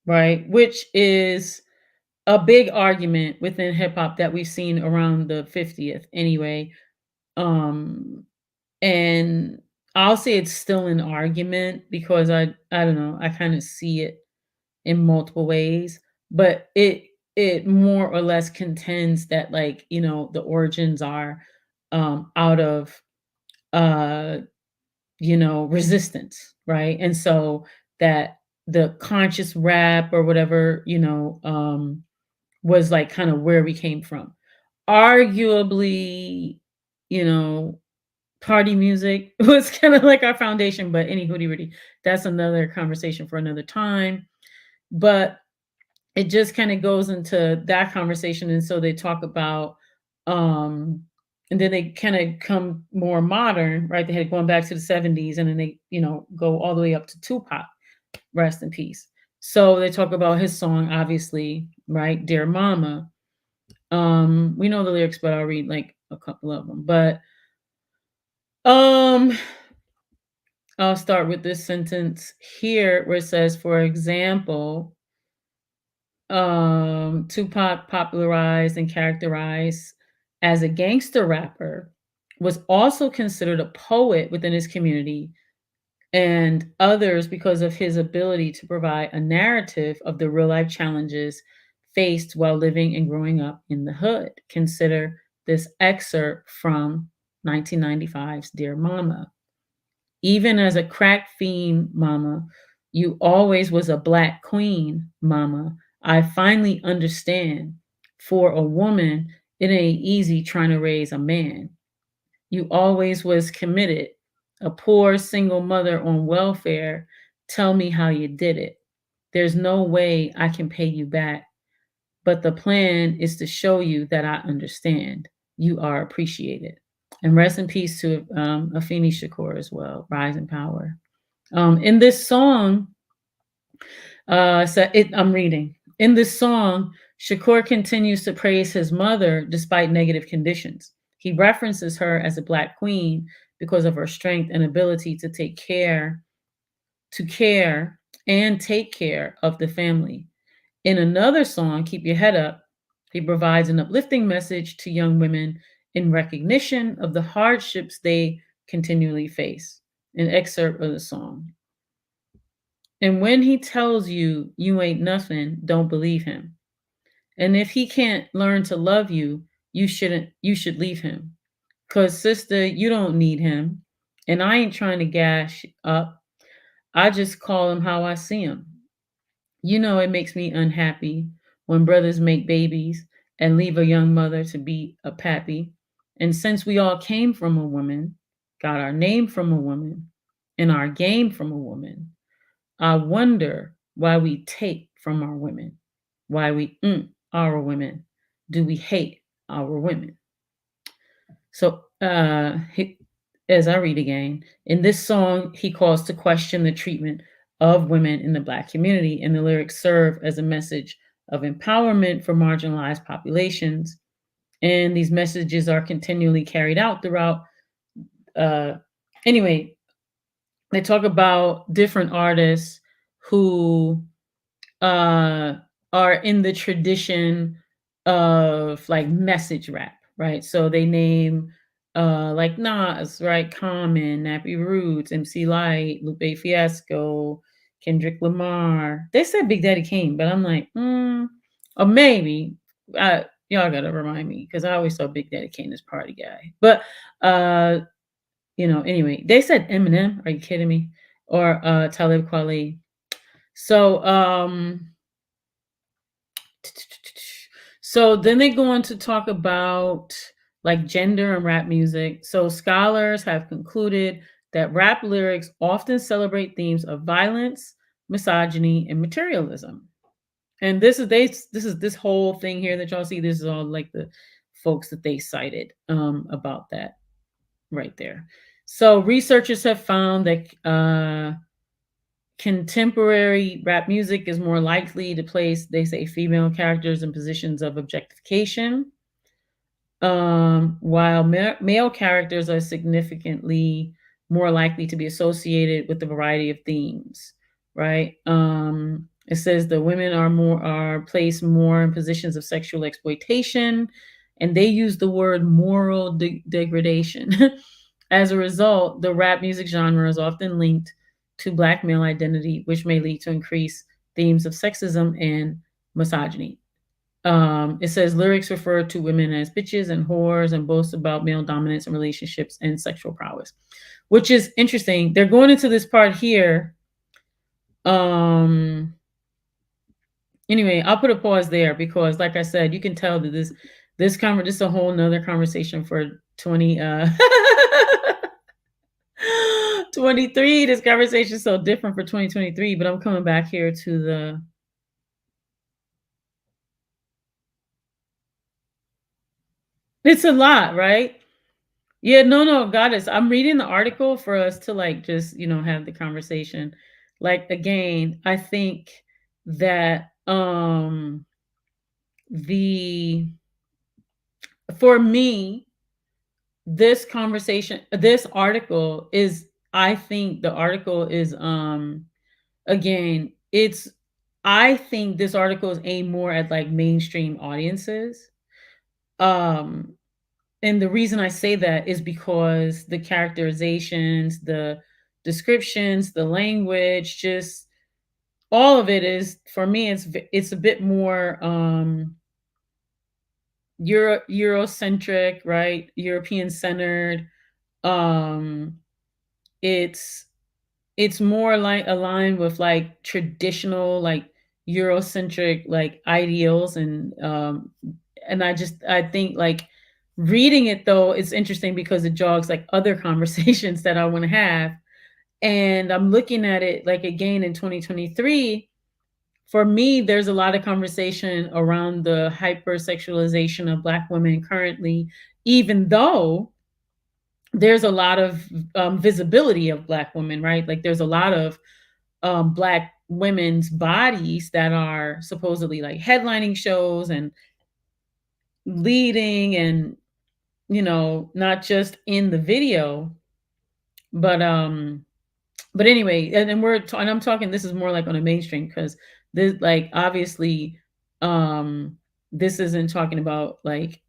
right, which is a big argument within hip hop that we've seen around the 50th anyway. Um and I'll say it's still an argument because I don't know, I kind of see it in multiple ways, but it more or less contends that like, the origins are out of uh resistance, right? And so that the conscious rap or whatever, was like kind of where we came from. Arguably, you know, party music was kind of like our foundation, but any hootie really, that's another conversation for another time. But it just kind of goes into that conversation. And so they talk about, um, and then they kind of come more modern, right? They had gone back to the 70s and then they, go all the way up to Tupac, rest in peace. So they talk about his song, obviously, right? Dear Mama. We know the lyrics, but I'll read like a couple of them. But um I'll start with this sentence here where it says, for example, Tupac, popularized and characterized as a gangster rapper, was also considered a poet within his community and others because of his ability to provide a narrative of the real life challenges faced while living and growing up in the hood. Consider this excerpt from 1995's Dear Mama. Even as a crack fiend, mama, you always was a black queen, mama. I finally understand. For a woman, it ain't easy trying to raise a man. You always was committed. A poor single mother on welfare. Tell me how you did it. There's no way I can pay you back, but the plan is to show you that I understand. You are appreciated. And rest in peace to Afeni Shakur as well. Rise in power. In this song, I'm reading. In this song, Shakur continues to praise his mother despite negative conditions. He references her as a black queen because of her strength and ability to care and take care of the family. In another song, Keep Your Head Up, he provides an uplifting message to young women in recognition of the hardships they continually face. An excerpt of the song. And when he tells you you ain't nothing, don't believe him. And if he can't learn to love you, you should leave him. Cause sister, you don't need him. And I ain't trying to gash up. I just call him how I see him. You know it makes me unhappy when brothers make babies and leave a young mother to be a pappy. And since we all came from a woman, got our name from a woman, and our game from a woman, I wonder why we take from our women, why we our women. Do we hate our women? So, as I read again, in this song, he calls to question the treatment of women in the Black community, and the lyrics serve as a message of empowerment for marginalized populations. And these messages are continually carried out throughout. Uh, anyway, they talk about different artists who uh, are in the tradition of like message rap, right? So they name like Nas, right? Common, Nappy Roots, MC Light, Lupe Fiasco, Kendrick Lamar. They said Big Daddy Kane, but I'm like, or maybe. Y'all gotta remind me because I always saw Big Daddy Kane as party guy. But anyway, they said Eminem. Are you kidding me? Or Talib Kweli. So so then they go on to talk about like gender and rap music. So scholars have concluded that rap lyrics often celebrate themes of violence, misogyny, and materialism. And this whole thing here that y'all see. This is all like the folks that they cited about that right there. So researchers have found that contemporary rap music is more likely to place, they say, female characters in positions of objectification, while male characters are significantly more likely to be associated with a variety of themes, right? It says the women are placed more in positions of sexual exploitation, and they use the word moral degradation. As a result, the rap music genre is often linked to Black male identity, which may lead to increased themes of sexism and misogyny. It says lyrics refer to women as bitches and whores and boast about male dominance in relationships and sexual prowess, which is interesting. They're going into this part here. Anyway, I'll put a pause there because, like I said, you can tell that this is a whole nother conversation for 23. This conversation is so different for 2023, but I'm coming back here to the. It's a lot, right? Yeah, no, goddess. I'm reading the article for us to like just, have the conversation. Like again, I think that the for me, this article is, I think the article is again, it's I think this article is aimed more at like mainstream audiences. Um And the reason I say that is because the characterizations, the descriptions, the language, just all of it is, for me, it's a bit more Eurocentric, right? European centered. Um it's it's more like aligned with like traditional like Eurocentric like ideals, and I think like reading it though, it's interesting because it jogs like other conversations that I want to have. And I'm looking at it like again in 2023. For me, there's a lot of conversation around the hypersexualization of Black women currently, even though there's a lot of visibility of Black women, right? Like there's a lot of Black women's bodies that are supposedly like headlining shows and leading, and not just in the video, but anyway, and I'm talking, this is more like on a mainstream, because this, like, obviously, um this isn't talking about like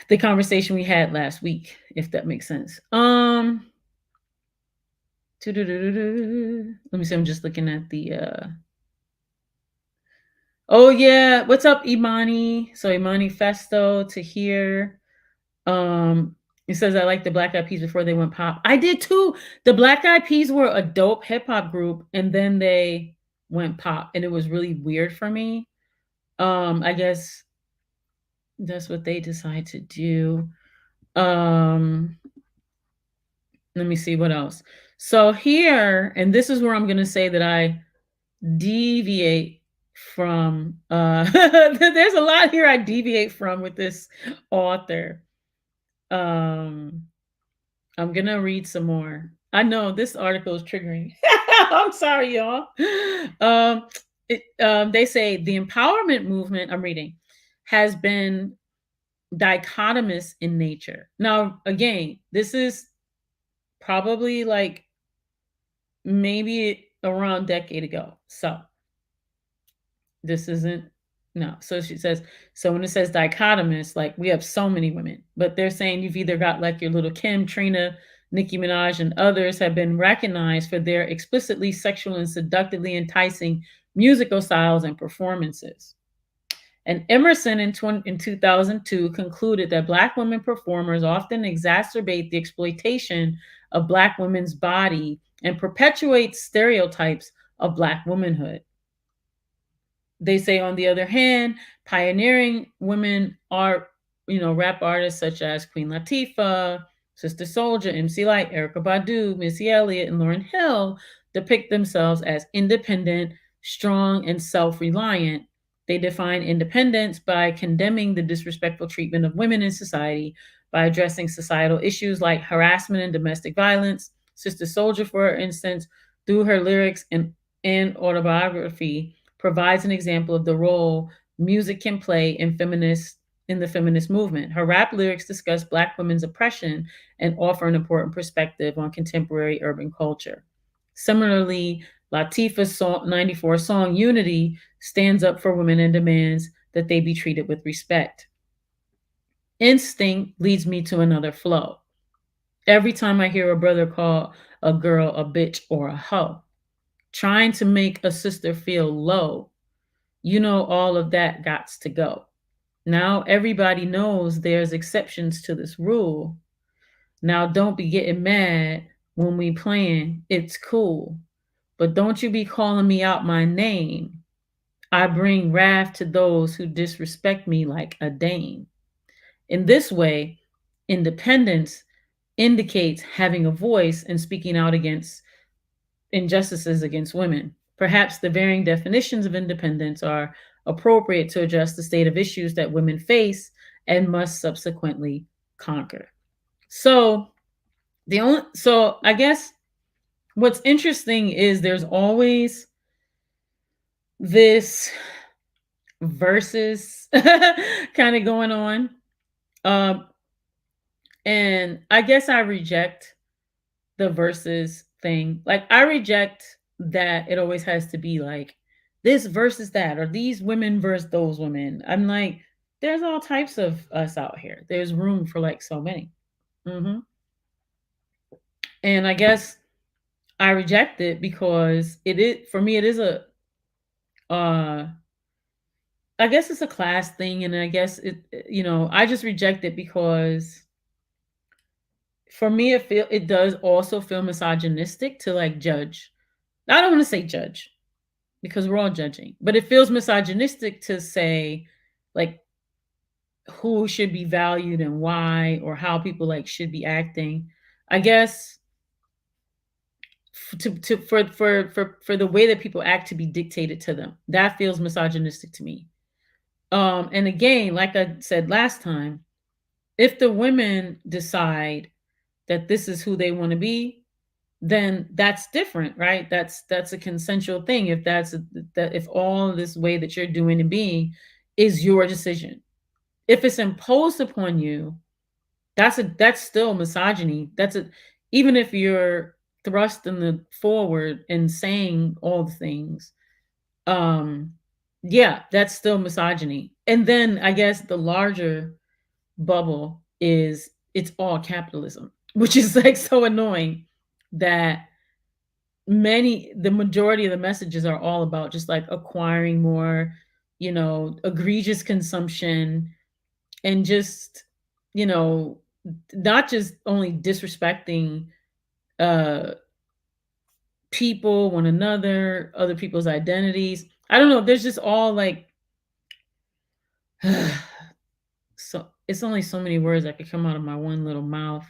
the conversation we had last week, if that makes sense. Let me see, I'm just looking at the oh yeah, what's up, Imani? So Imani Festo to here. It says I like the Black Eyed Peas before they went pop. I did too. The Black Eyed Peas were a dope hip hop group, and then they went pop, and it was really weird for me. I guess that's what they decide to do. Um, Let me see what else. So here, and this is where I'm gonna say that I deviate from there's a lot here I deviate from with this author. Um I'm gonna read some more. I know this article is triggering. I'm sorry, y'all. They say the empowerment movement, I'm reading, has been dichotomous in nature. Now, again, this is probably like maybe around decade ago. So this isn't no. So she says, so when it says dichotomous, like we have so many women, but they're saying you've either got like your little Kim, Trina, Nicki Minaj, and others have been recognized for their explicitly sexual and seductively enticing musical styles and performances. And Emerson in 2002 concluded that Black women performers often exacerbate the exploitation of Black women's body and perpetuate stereotypes of Black womanhood. They say, on the other hand, pioneering women are, rap artists such as Queen Latifah, Sister Soldier, MC Light, Erykah Badu, Missy Elliott, and Lauryn Hill depict themselves as independent, strong, and self-reliant. They define independence by condemning the disrespectful treatment of women in society, by addressing societal issues like harassment and domestic violence. Sister Soldier, for instance, through her lyrics and autobiography, provides an example of the role music can play in the feminist movement. Her rap lyrics discuss Black women's oppression and offer an important perspective on contemporary urban culture. Similarly, Latifah's 94 song Unity stands up for women and demands that they be treated with respect. Instinct leads me to another flow. Every time I hear a brother call a girl a bitch or a hoe, trying to make a sister feel low, all of that gots to go. Now everybody knows there's exceptions to this rule. Now don't be getting mad when we playing. It's cool. But don't you be calling me out my name. I bring wrath to those who disrespect me like a dame. In this way, independence indicates having a voice and speaking out against injustices against women. Perhaps the varying definitions of independence are appropriate to address the state of issues that women face and must subsequently conquer. So I guess what's interesting is there's always this versus kind of going on. And I guess I reject the versus thing. Like I reject that it always has to be like this versus that or these women versus those women. I'm like, there's all types of us out here. There's room for like so many. Mm-hmm. And I guess I reject it because it is for me. It is a, I guess it's a class thing, and I guess I just reject it because for me it does also feel misogynistic to like judge. I don't want to say judge because we're all judging, but it feels misogynistic to say like who should be valued and why or how people like should be acting. I guess for the way that people act to be dictated to them. That feels misogynistic to me. And again, like I said last time, if the women decide that this is who they want to be, then that's different, right? That's a consensual thing. If if all this way that you're doing and being is your decision. If it's imposed upon you, that's still misogyny. Even if you're thrusting the forward and saying all the things, yeah, that's still misogyny. And then I guess the larger bubble is it's all capitalism, which is like so annoying that the majority of the messages are all about just like acquiring more, egregious consumption and just, not just only disrespecting people, one another, other people's identities. I don't know. There's just all like, so it's only so many words that could come out of my one little mouth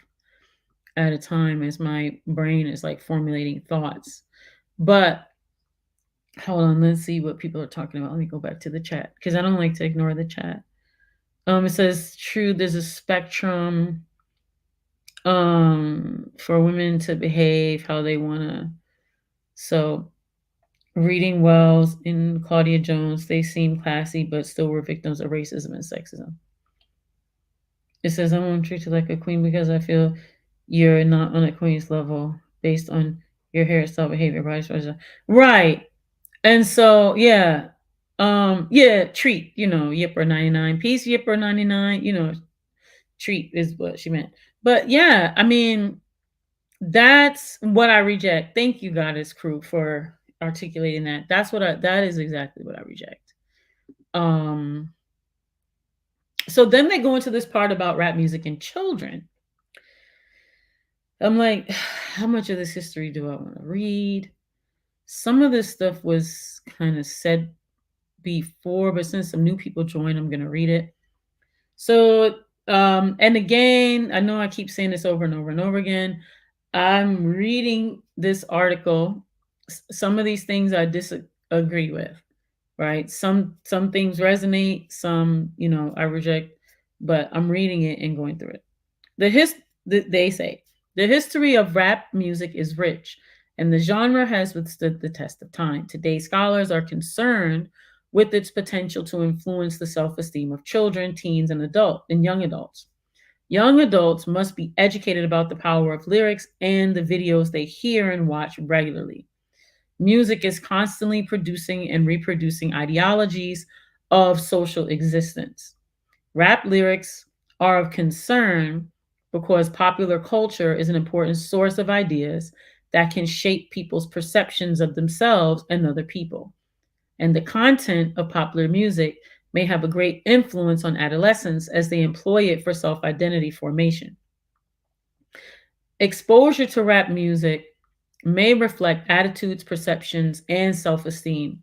at a time as my brain is like formulating thoughts. But hold on, let's see what people are talking about. Let me go back to the chat because I don't like to ignore the chat. It says true, there's a spectrum for women to behave how they want to. So reading Wells and Claudia Jones, they seem classy but still were victims of racism and sexism. It says I won't treat you like a queen because I feel you're not on a queen's level based on your hairstyle, behavior, vice versa. Right. And so, yeah. Yeah, treat, Yipper 99, peace, Yipper 99, treat is what she meant. But yeah, I mean, that's what I reject. Thank you, Goddess Crew, for articulating that. That is exactly what I reject. Um, so then they go into this part about rap music and children. I'm like, how much of this history do I want to read? Some of this stuff was kind of said before, but since some new people joined, I'm going to read it. So, and again, I know I keep saying this over and over and over again. I'm reading this article. Some of these things I disagree with, right? Some things resonate, some, I reject, but I'm reading it and going through it. They say the history of rap music is rich, and the genre has withstood the test of time. Today, scholars are concerned with its potential to influence the self-esteem of children, teens, and young adults. Young adults must be educated about the power of lyrics and the videos they hear and watch regularly. Music is constantly producing and reproducing ideologies of social existence. Rap lyrics are of concern because popular culture is an important source of ideas that can shape people's perceptions of themselves and other people. And the content of popular music may have a great influence on adolescents as they employ it for self identity formation. Exposure to rap music may reflect attitudes, perceptions, and self esteem.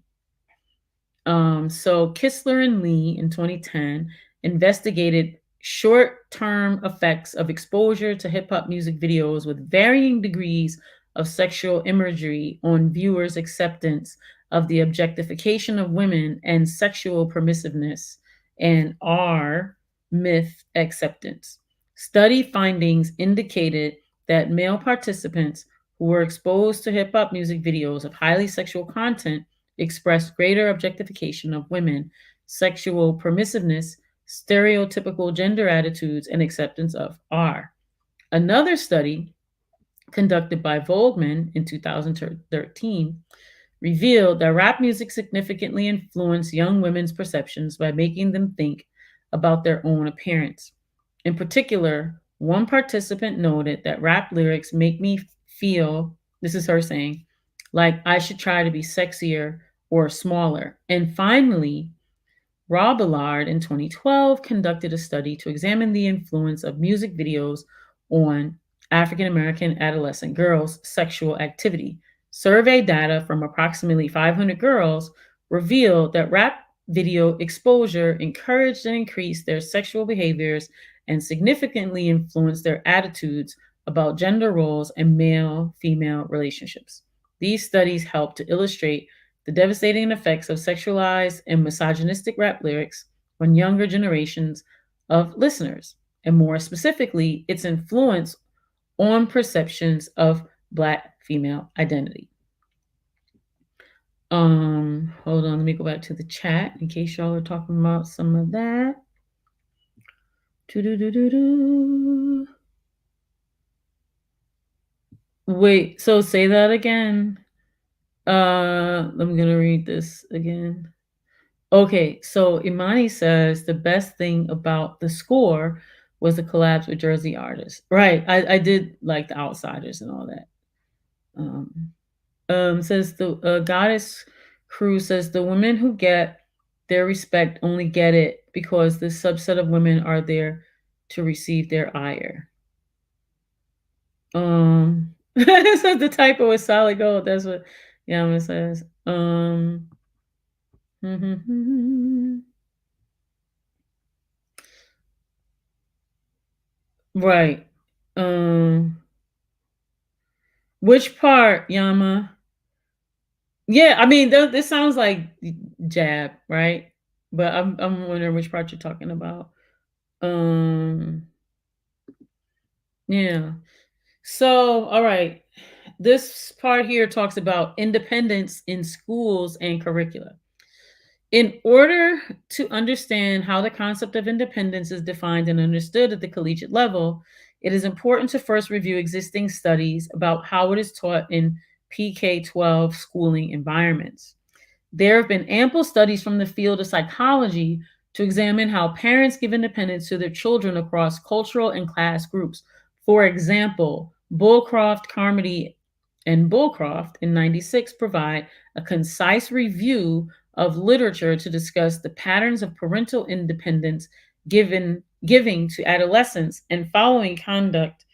So Kistler and Lee in 2010 investigated short-term effects of exposure to hip-hop music videos with varying degrees of sexual imagery on viewers' acceptance of the objectification of women and sexual permissiveness and R myth acceptance. Study findings indicated that male participants who were exposed to hip-hop music videos of highly sexual content expressed greater objectification of women, sexual permissiveness, stereotypical gender attitudes, and acceptance of R. Another study conducted by Volgman in 2013 revealed that rap music significantly influenced young women's perceptions by making them think about their own appearance. In particular, one participant noted that rap lyrics make me feel, this is her saying, like I should try to be sexier or smaller. And finally, Robillard in 2012 conducted a study to examine the influence of music videos on African American adolescent girls' sexual activity. Survey data from approximately 500 girls revealed that rap video exposure encouraged and increased their sexual behaviors and significantly influenced their attitudes about gender roles and male female relationships. These studies help to illustrate the devastating effects of sexualized and misogynistic rap lyrics on younger generations of listeners, and more specifically, its influence on perceptions of Black female identity. Hold on, let me go back to the chat in case y'all are talking about some of that. Wait, so say that again. I'm gonna read this again. Okay, so Imani says the best thing about the score was the collabs with Jersey artists. Right, I did like the Outsiders and all that. Says the Goddess Crew says the women who get their respect only get it because this subset of women are there to receive their ire. It says the typo is solid gold. That's what Yama says. Right. Which part, Yama? Yeah, I mean, this sounds like jab, right? But I'm wondering which part you're talking about. Yeah. So, all right. This part here talks about independence in schools and curricula. In order to understand how the concept of independence is defined and understood at the collegiate level, it is important to first review existing studies about how it is taught in PK-12 schooling environments. There have been ample studies from the field of psychology to examine how parents give independence to their children across cultural and class groups. For example, Bullcroft, Carmody, and Bullcroft in 96 provide a concise review of literature to discuss the patterns of parental independence giving to adolescents and following conduct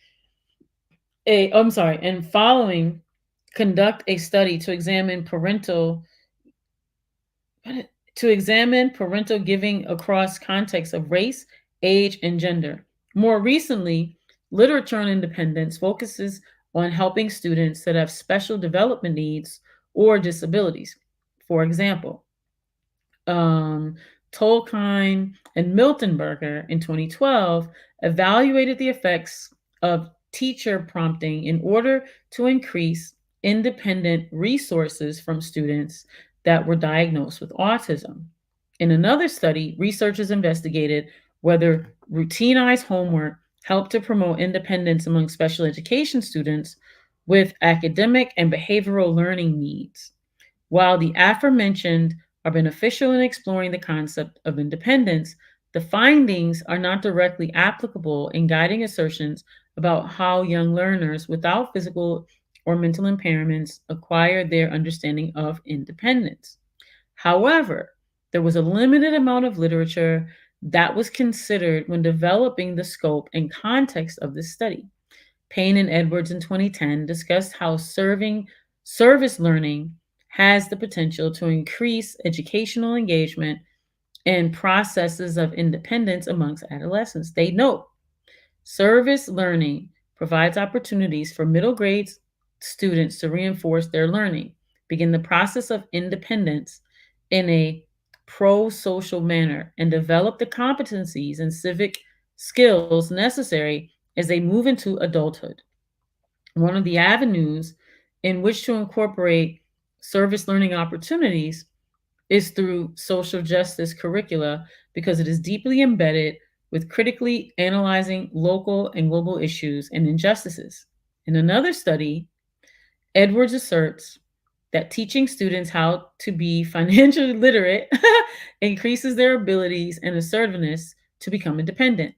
a study to examine parental giving across contexts of race, age, and gender. More recently, literature on independence focuses on helping students that have special development needs or disabilities. For example, um, Tolkien and Miltenberger in 2012 evaluated the effects of teacher prompting in order to increase independent resources from students that were diagnosed with autism. In another study, researchers investigated whether routinized homework helped to promote independence among special education students with academic and behavioral learning needs. While the aforementioned are beneficial in exploring the concept of independence, the findings are not directly applicable in guiding assertions about how young learners without physical or mental impairments acquire their understanding of independence. However, there was a limited amount of literature that was considered when developing the scope and context of this study. Payne and Edwards in 2010 discussed how service learning has the potential to increase educational engagement and processes of independence amongst adolescents. They note service learning provides opportunities for middle grade students to reinforce their learning, begin the process of independence in a pro social manner, and develop the competencies and civic skills necessary as they move into adulthood. One of the avenues in which to incorporate service learning opportunities is through social justice curricula because it is deeply embedded with critically analyzing local and global issues and injustices. In another study, Edwards asserts that teaching students how to be financially literate increases their abilities and assertiveness to become independent.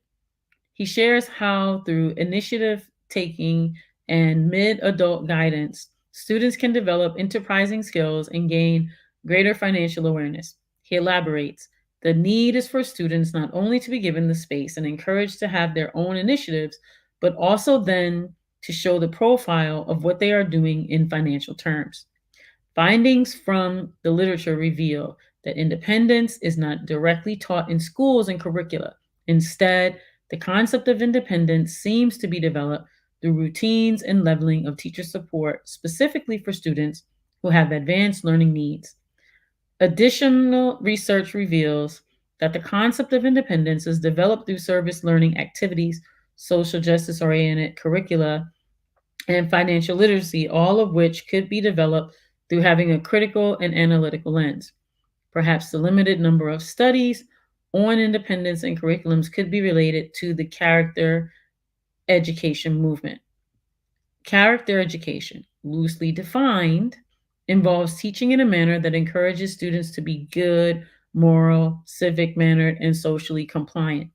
He shares how, through initiative taking and mid adult guidance, students can develop enterprising skills and gain greater financial awareness. He elaborates the need is for students not only to be given the space and encouraged to have their own initiatives, but also then to show the profile of what they are doing in financial terms. Findings from the literature reveal that independence is not directly taught in schools and curricula. Instead, the concept of independence seems to be developed through routines and leveling of teacher support, specifically for students who have advanced learning needs. Additional research reveals that the concept of independence is developed through service learning activities, social justice oriented curricula, and financial literacy, all of which could be developed through having a critical and analytical lens. Perhaps the limited number of studies on independence and curriculums could be related to the character education movement. Character education, loosely defined, involves teaching in a manner that encourages students to be good, moral, civic mannered, and socially compliant.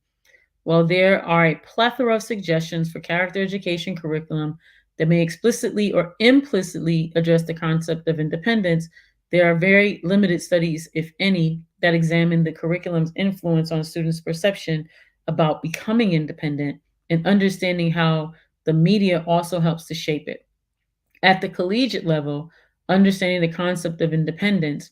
While there are a plethora of suggestions for character education curriculum that may explicitly or implicitly address the concept of independence, there are very limited studies, if any, that examine the curriculum's influence on students' perception about becoming independent and understanding how the media also helps to shape it. At the collegiate level, understanding the concept of independence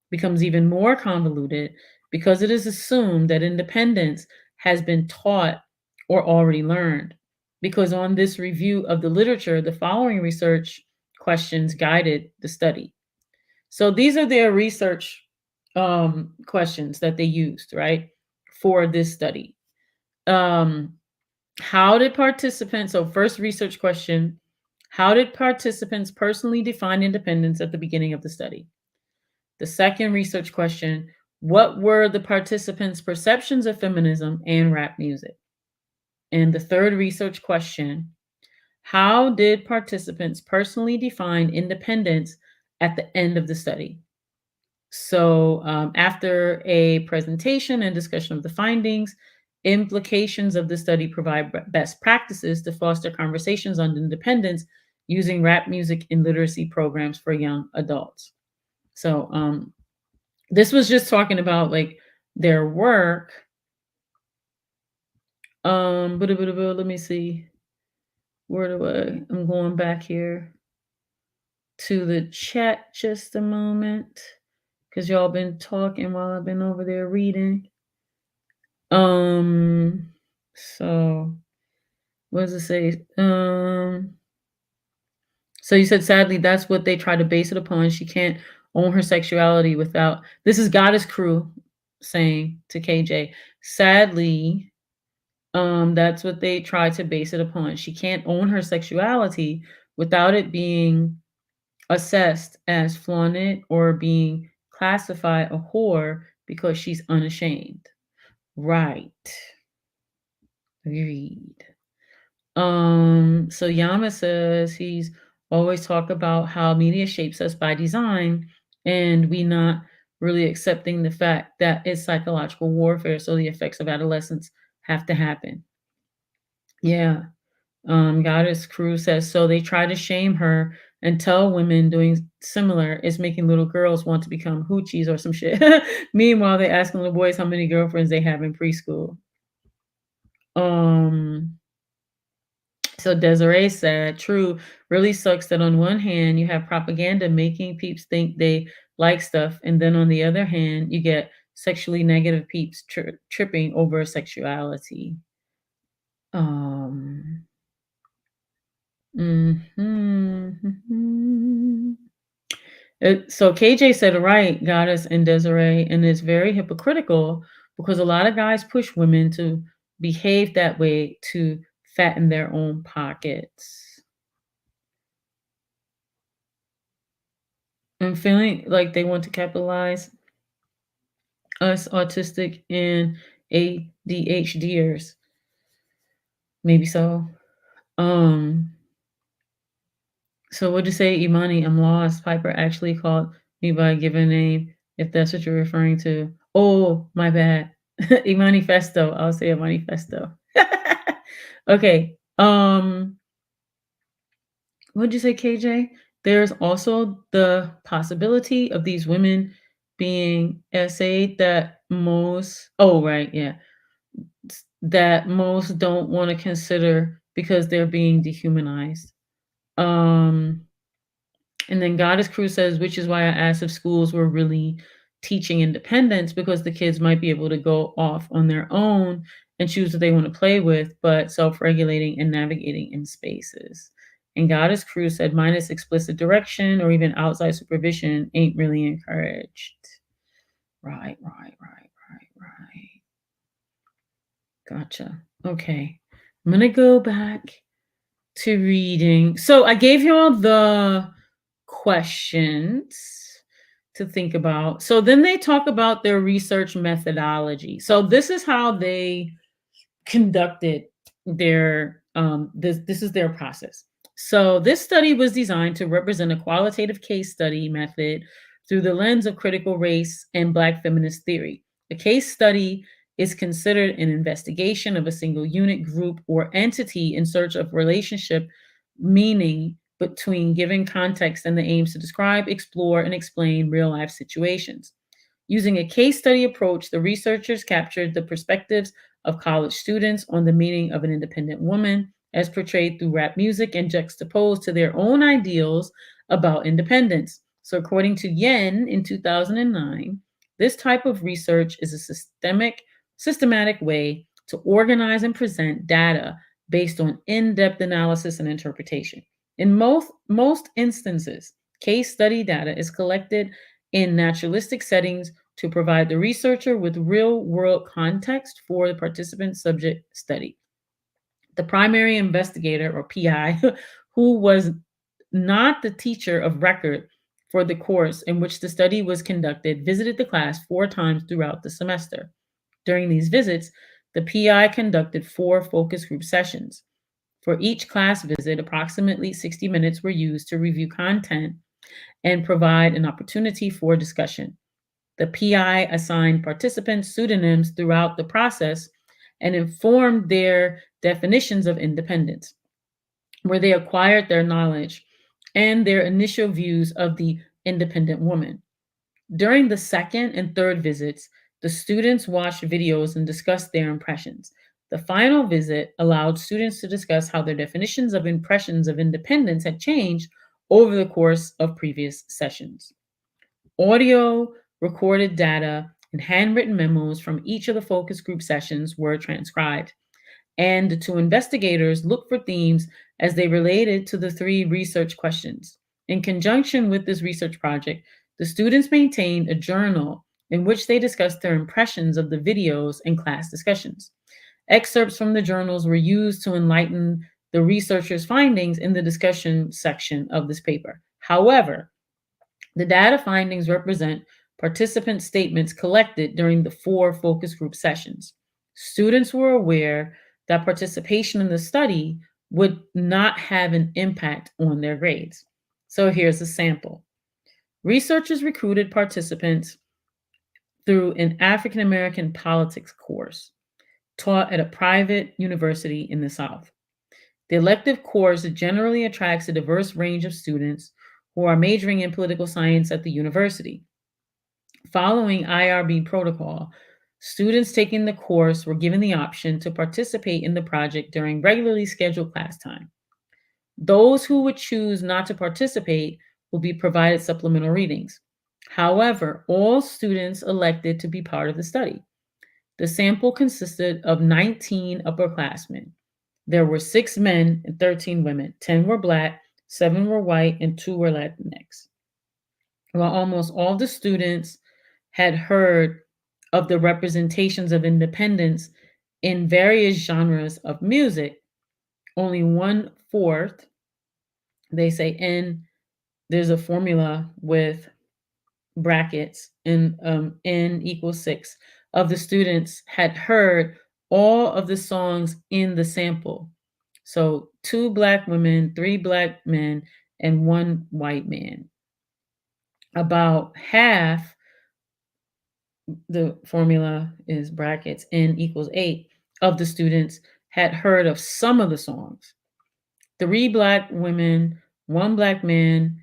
becomes even more convoluted because it is assumed that independence has been taught or already learned. Because on this review of the literature, the following research questions guided the study. So these are their research questions that they used, right, for this study. How did participants, so first research question, how did participants personally define independence at the beginning of the study? The second research question, what were the participants' perceptions of feminism and rap music? And the third research question, How did participants personally define independence at the end of the study? So, after a presentation and discussion of the findings, implications of the study provide best practices to foster conversations on independence using rap music and literacy programs for young adults. So, this was just talking about like their work. Let me see. Where do I'm going back here to the chat just a moment because y'all been talking while I've been over there reading. So what does it say? So you said sadly that's what they try to base it upon. She can't own her sexuality without this is Goddess Crew saying to KJ. Sadly, that's what they try to base it upon. She can't own her sexuality without it being assessed as flaunted or being classified a whore because she's unashamed. Right. Agreed. So Yama says he's always talk about how media shapes us by design and we not really accepting the fact that it's psychological warfare, so the effects of adolescence have to happen. Yeah. Goddess Crew says so they try to shame her and tell women doing similar is making little girls want to become hoochies or some shit. Meanwhile, they asking little boys how many girlfriends they have in preschool. So Desiree said, true, really sucks that on one hand you have propaganda making peeps think they like stuff, and then on the other hand, you get sexually negative peeps tripping over sexuality. Mhm. So KJ said it right, Goddess and Desiree, and it's very hypocritical because a lot of guys push women to behave that way to fatten their own pockets. I'm feeling like they want to capitalize us autistic and ADHDers. Maybe so. Um, so what'd you say, Imani? I'm lost. Piper actually called me by a given name, if that's what you're referring to. Oh, my bad. Imani Festo. I'll say Imani Festo. Okay. What'd you say, KJ? There's also the possibility of these women being essayed that most, oh, right, yeah, that most don't want to consider because they're being dehumanized. Um, and then Goddess Crew says, which is why I asked if schools were really teaching independence because the kids might be able to go off on their own and choose what they want to play with, but self-regulating and navigating in spaces. And Goddess Crew said, minus explicit direction or even outside supervision ain't really encouraged. Right. Gotcha. Okay. I'm going to go back to reading. So I gave you all the questions to think about. So then they talk about their research methodology. So this is how they conducted their this is their process. So this study was designed to represent a qualitative case study method through the lens of critical race and Black feminist theory. A case study is considered an investigation of a single unit, group, or entity in search of relationship meaning between given context and the aims to describe, explore, and explain real life situations. Using a case study approach, the researchers captured the perspectives of college students on the meaning of an independent woman as portrayed through rap music and juxtaposed to their own ideals about independence. So, according to Yen in 2009, this type of research is a systematic way to organize and present data based on in-depth analysis and interpretation. In most instances, case study data is collected in naturalistic settings to provide the researcher with real-world context for the participant subject study. The primary investigator, or PI, who was not the teacher of record for the course in which the study was conducted, visited the class 4 times throughout the semester. During these visits, the PI conducted 4 focus group sessions. For each class visit, approximately 60 minutes were used to review content and provide an opportunity for discussion. The PI assigned participants pseudonyms throughout the process and informed their definitions of independence, where they acquired their knowledge and their initial views of the independent woman. During the second and third visits, the students watched videos and discussed their impressions. The final visit allowed students to discuss how their definitions of impressions of independence had changed over the course of previous sessions. Audio, recorded data, and handwritten memos from each of the focus group sessions were transcribed. And the two investigators looked for themes as they related to the three research questions. In conjunction with this research project, the students maintained a journal in which they discussed their impressions of the videos and class discussions. Excerpts from the journals were used to enlighten the researchers' findings in the discussion section of this paper. However, the data findings represent participant statements collected during the 4 focus group sessions. Students were aware that participation in the study would not have an impact on their grades. So here's a sample. Researchers recruited participants through an African American politics course taught at a private university in the South. The elective course generally attracts a diverse range of students who are majoring in political science at the university. Following IRB protocol, students taking the course were given the option to participate in the project during regularly scheduled class time. Those who would choose not to participate will be provided supplemental readings. However, all students elected to be part of the study. The sample consisted of 19 upperclassmen. There were 6 men and 13 women. 10 were Black, 7 were white, and 2 were Latinx. While almost all the students had heard of the representations of independence in various genres of music, only 1/4, they say, and there's a formula with brackets, and n equals 6, of the students had heard all of the songs in the sample. So 2 Black women, 3 Black men, and 1 white man. About half, the formula is brackets, n equals 8, of the students had heard of some of the songs. 3 Black women, 1 Black man,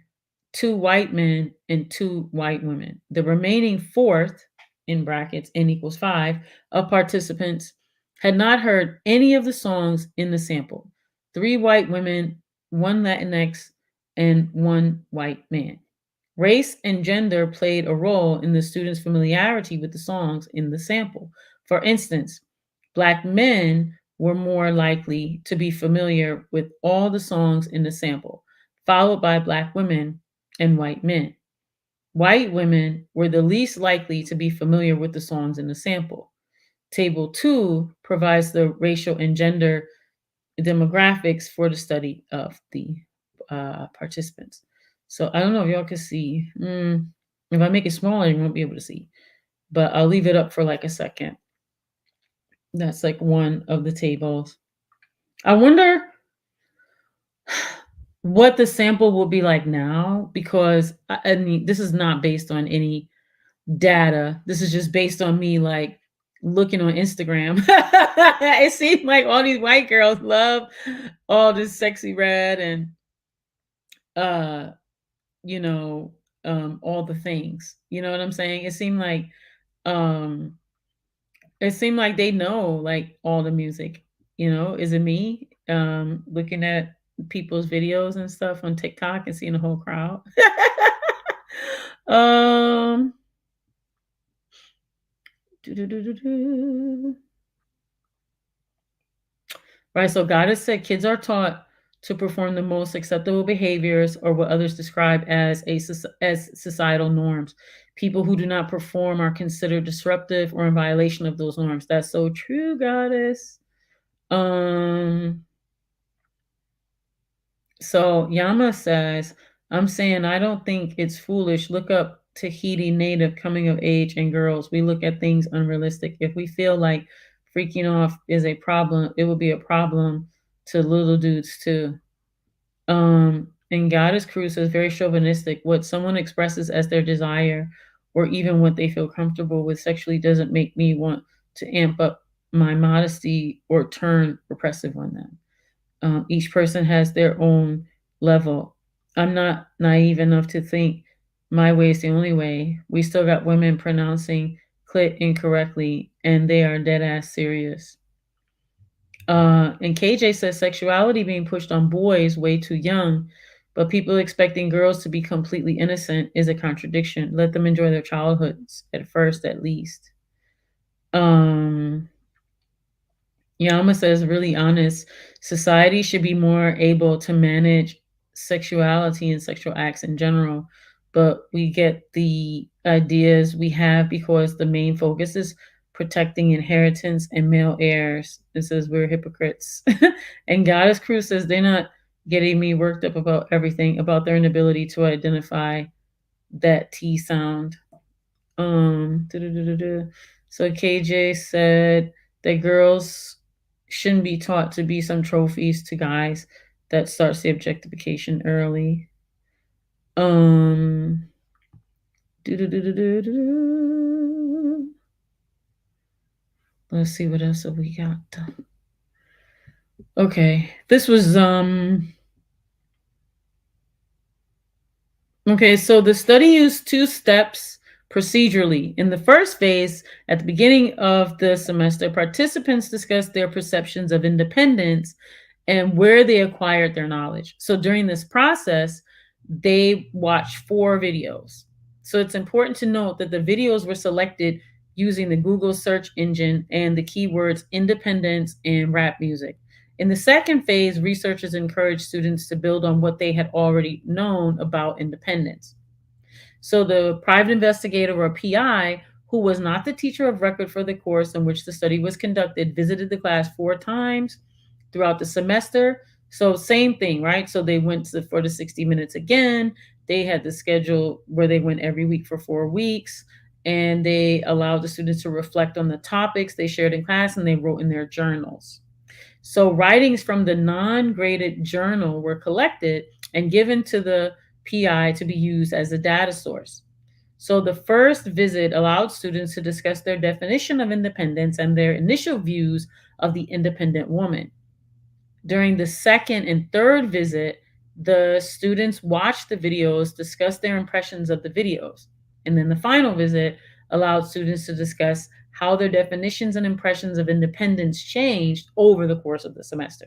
2 white men, and 2 white women. The remaining fourth, in brackets, n equals 5, of participants had not heard any of the songs in the sample. 3 white women, 1 Latinx, and 1 white man. Race and gender played a role in the students' familiarity with the songs in the sample. For instance, Black men were more likely to be familiar with all the songs in the sample, followed by Black women and white men. White women were the least likely to be familiar with the songs in the sample. Table 2 provides the racial and gender demographics for the study of the participants. So I don't know if y'all can see. If I make it smaller, you won't be able to see. But I'll leave it up for like a second. That's like one of the tables. I wonder what the sample will be like now, because I mean, this is not based on any data. This is just based on me like looking on Instagram. It seems like all these white girls love all this Sexy Red and you know, all the things. You know what I'm saying? Um it seemed like they know like all the music. Is it me? Looking at people's videos and stuff on TikTok and seeing the whole crowd. um Right, so Goddess said kids are taught to perform the most acceptable behaviors or what others describe as as societal norms. People who do not perform are considered disruptive or in violation of those norms. That's so true, Goddess. So Yama says, I'm saying I don't think it's foolish. Look up Tahiti native coming of age and girls. We look at things unrealistic. If we feel like freaking off is a problem, it will be a problem to little dudes too. And Goddess Crew says very chauvinistic. What someone expresses as their desire, or even what they feel comfortable with sexually, doesn't make me want to amp up my modesty or turn repressive on them. Each person has their own level. I'm not naive enough to think my way is the only way. We still got women pronouncing clit incorrectly, and they are dead ass serious. And KJ says sexuality being pushed on boys way too young, but people expecting girls to be completely innocent is a contradiction. Let them enjoy their childhoods at first, at least. Um, Yama says, really honest, society should be more able to manage sexuality and sexual acts in general, but we get the ideas we have because the main focus is protecting inheritance and male heirs. It says we're hypocrites. And Goddess Crew says they're not getting me worked up about everything, about their inability to identify that T sound. So KJ said that girls shouldn't be taught to be some trophies to guys. That starts the objectification early. Um, let's see what else have we got. Okay, this was okay, so the study used 2 steps procedurally. In the first phase, at the beginning of the semester, participants discussed their perceptions of independence and where they acquired their knowledge. So during this process, they watched 4 videos. So it's important to note that the videos were selected using the Google search engine and the keywords independence and rap music. In the second phase, researchers encouraged students to build on what they had already known about independence. So the private investigator, or PI, who was not the teacher of record for the course in which the study was conducted, visited the class 4 times throughout the semester. So same thing, right? So they went for the 60 minutes again. They had the schedule where they went every week for 4 weeks, and they allowed the students to reflect on the topics they shared in class, and they wrote in their journals. So writings from the non-graded journal were collected and given to the PI to be used as a data source. So the first visit allowed students to discuss their definition of independence and their initial views of the independent woman. During the second and third visit, the students watched the videos, discussed their impressions of the videos. And then the final visit allowed students to discuss how their definitions and impressions of independence changed over the course of the semester.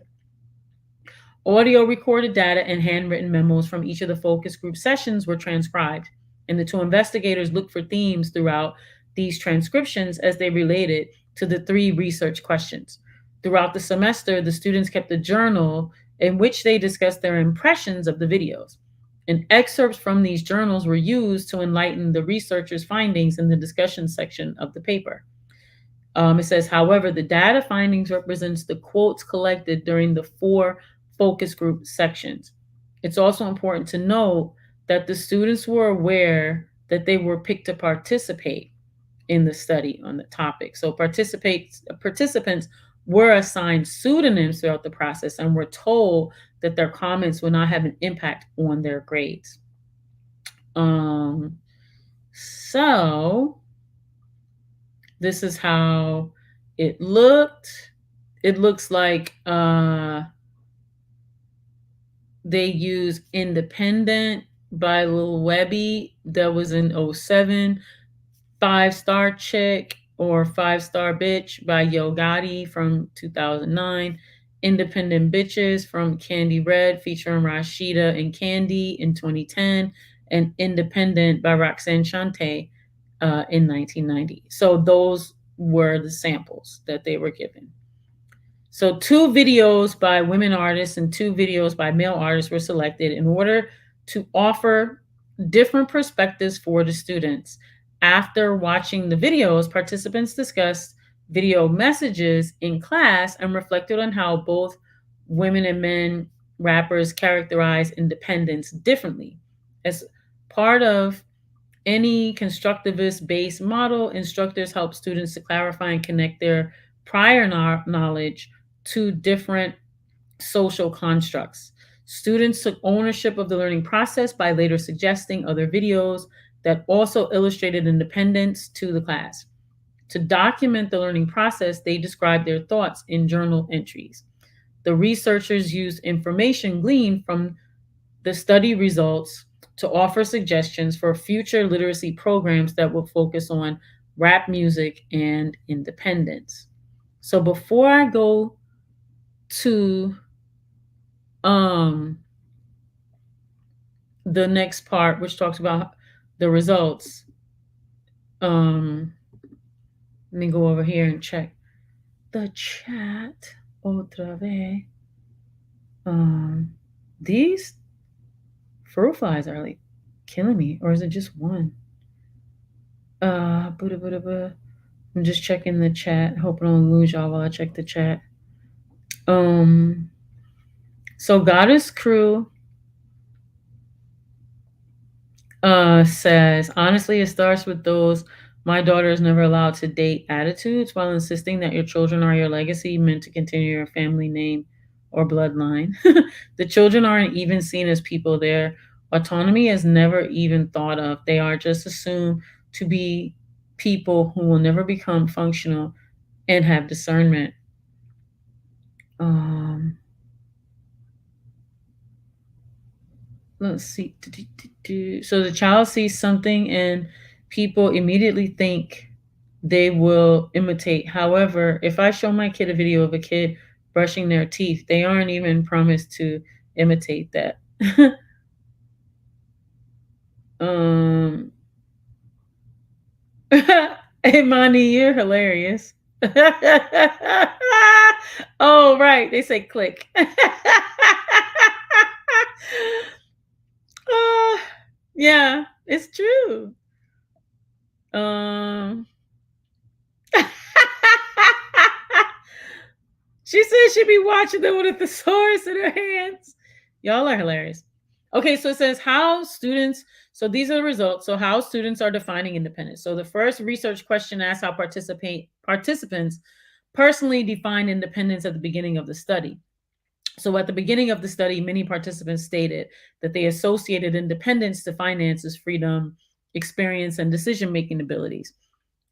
Audio recorded data and handwritten memos from each of the focus group sessions were transcribed, and the 2 investigators looked for themes throughout these transcriptions as they related to the 3 research questions. Throughout the semester, the students kept a journal in which they discussed their impressions of the videos. And excerpts from these journals were used to enlighten the researchers' findings in the discussion section of the paper. It says, however, the data findings represents the quotes collected during the 4 focus group sections. It's also important to note that the students were aware that they were picked to participate in the study on the topic. So participants were assigned pseudonyms throughout the process and were told that their comments would not have an impact on their grades. So this is how it looked. It looks like they use Independent by Lil Webby. That was in 07. 5-Star Chick or 5-Star Bitch by Yo Gotti from 2009. Independent Bitches from Candy Red featuring Rashida and Candy in 2010. And Independent by Roxanne Shante in 1990. So those were the samples that they were given. So 2 videos by women artists and 2 videos by male artists were selected in order to offer different perspectives for the students. After watching the videos, participants discussed video messages in class and reflected on how both women and men rappers characterize independence differently. As part of any constructivist-based model, instructors help students to clarify and connect their prior knowledge to different social constructs. Students took ownership of the learning process by later suggesting other videos that also illustrated independence to the class. To document the learning process, they described their thoughts in journal entries. The researchers used information gleaned from the study results to offer suggestions for future literacy programs that will focus on rap music and independence. So before I go to um, the next part, which talks about the results, let me go over here and check the chat. Otra vez. These fruit flies are like killing me, or is it just one? Buddha, Buddha, Buddha. I'm just checking the chat. Hope I don't lose y'all while I check the chat. So Goddess Crew says, honestly, it starts with those my daughter is never allowed to date attitudes while insisting that your children are your legacy meant to continue your family name or bloodline. The children aren't even seen as people. Their autonomy is never even thought of. They are just assumed to be people who will never become functional and have discernment. Let's see. So the child sees something and people immediately think they will imitate. However, if I show my kid a video of a kid brushing their teeth, they aren't even promised to imitate that. Imani, you're hilarious. Oh, right. They say click. Yeah, it's true. She said she'd be watching them with a thesaurus in her hands. Y'all are hilarious. Okay, so it says how students, so these are the results. So how students are defining independence. So the first research question asks how participants personally define independence at the beginning of the study. So at the beginning of the study, many participants stated that they associated independence to finances, freedom, experience, and decision-making abilities.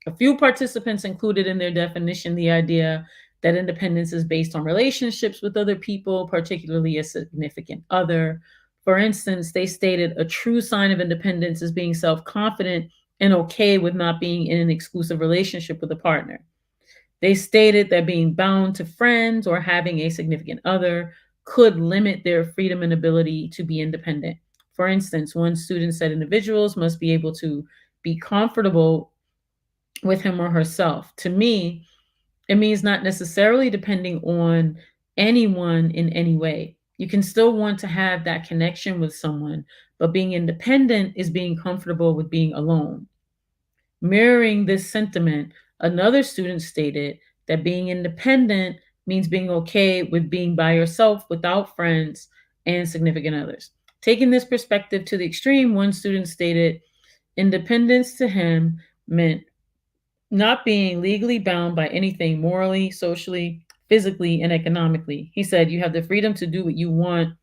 A few participants included in their definition the idea that independence is based on relationships with other people, particularly a significant other. For instance, they stated a true sign of independence is being self-confident and okay with not being in an exclusive relationship with a partner. They stated that being bound to friends or having a significant other could limit their freedom and ability to be independent. For instance, one student said individuals must be able to be comfortable with him or herself. To me, it means not necessarily depending on anyone in any way. You can still want to have that connection with someone, but being independent is being comfortable with being alone. Mirroring this sentiment, another student stated that being independent means being okay with being by yourself without friends and significant others. Taking this perspective to the extreme, one student stated independence to him meant not being legally bound by anything morally, socially, physically, and economically. He said, you have the freedom to do what you want,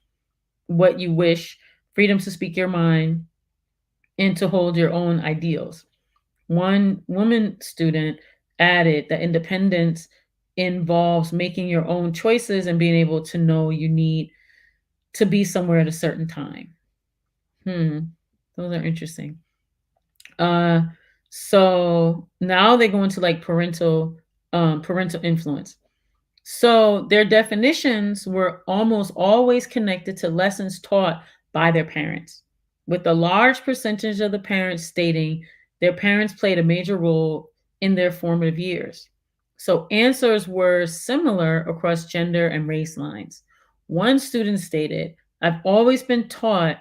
what you wish, freedom to speak your mind, and to hold your own ideals. One woman student added that independence involves making your own choices and being able to know you need to be somewhere at a certain time. Those are interesting. So now they go into like parental influence. So their definitions were almost always connected to lessons taught by their parents, with a large percentage of the parents stating their parents played a major role in their formative years. So answers were similar across gender and race lines. One student stated, I've always been taught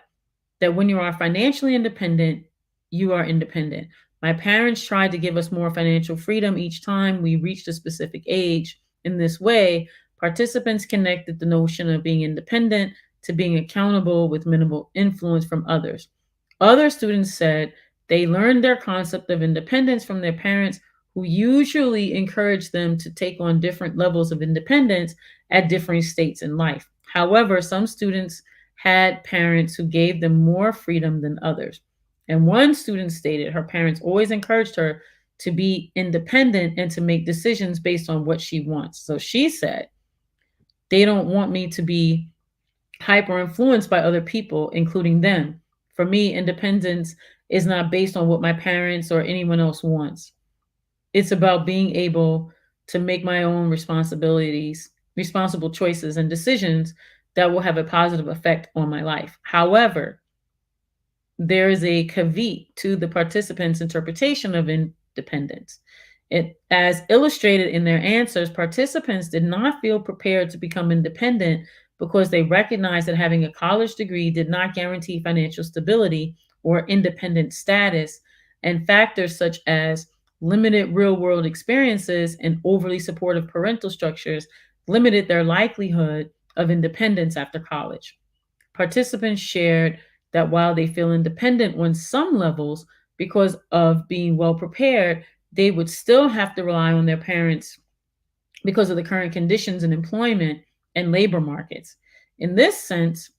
that when you are financially independent, you are independent. My parents tried to give us more financial freedom each time we reached a specific age. In this way, participants connected the notion of being independent to being accountable with minimal influence from others. Other students said they learned their concept of independence from their parents who usually encouraged them to take on different levels of independence at different states in life. However, some students had parents who gave them more freedom than others. And one student stated her parents always encouraged her to be independent and to make decisions based on what she wants. So she said, they don't want me to be hyper influenced by other people, including them. For me, independence is not based on what my parents or anyone else wants. It's about being able to make my own responsible choices and decisions that will have a positive effect on my life. However, there is a caveat to the participants' interpretation of independence. As illustrated in their answers, participants did not feel prepared to become independent because they recognized that having a college degree did not guarantee financial stability or independent status, and factors such as limited real world experiences and overly supportive parental structures limited their likelihood of independence after college. Participants shared that while they feel independent on some levels because of being well prepared, they would still have to rely on their parents because of the current conditions in employment and labor markets. In this sense,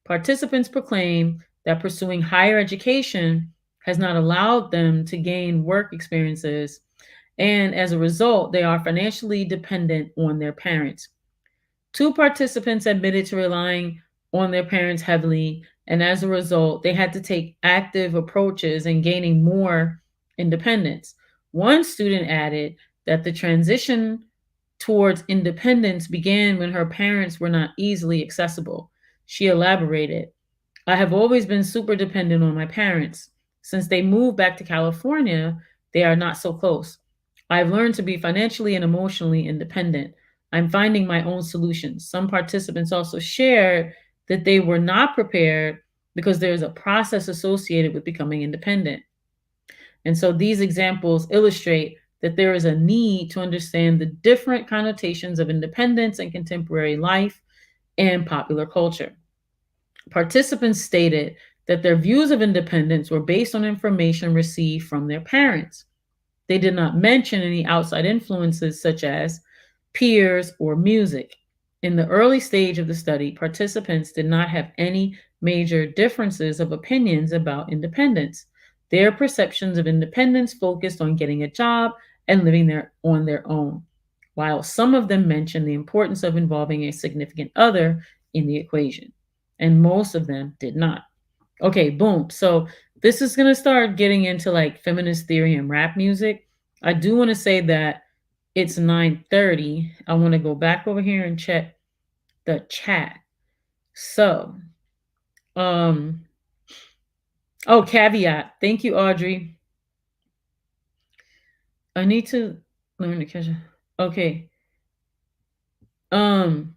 participants proclaim that pursuing higher education has not allowed them to gain work experiences, and as a result, they are financially dependent on their parents. Two participants admitted to relying on their parents heavily, and as a result, they had to take active approaches in gaining more independence. One student added that the transition towards independence began when her parents were not easily accessible. She elaborated, I have always been super dependent on my parents. Since they moved back to California, they are not so close. I've learned to be financially and emotionally independent. I'm finding my own solutions. Some participants also shared that they were not prepared because there's a process associated with becoming independent. And so these examples illustrate that there is a need to understand the different connotations of independence in contemporary life and popular culture. Participants stated that their views of independence were based on information received from their parents. They did not mention any outside influences such as peers or music. In the early stage of the study, participants did not have any major differences of opinions about independence. Their perceptions of independence focused on getting a job and living there on their own, while some of them mentioned the importance of involving a significant other in the equation, and most of them did not. Okay, boom. So this is going to start getting into like feminist theory and rap music. I do want to say that it's 9:30. I want to go back over here and check the chat. So, um oh, caveat. Thank you, Audrey. I need to learn to catch up. Okay. Um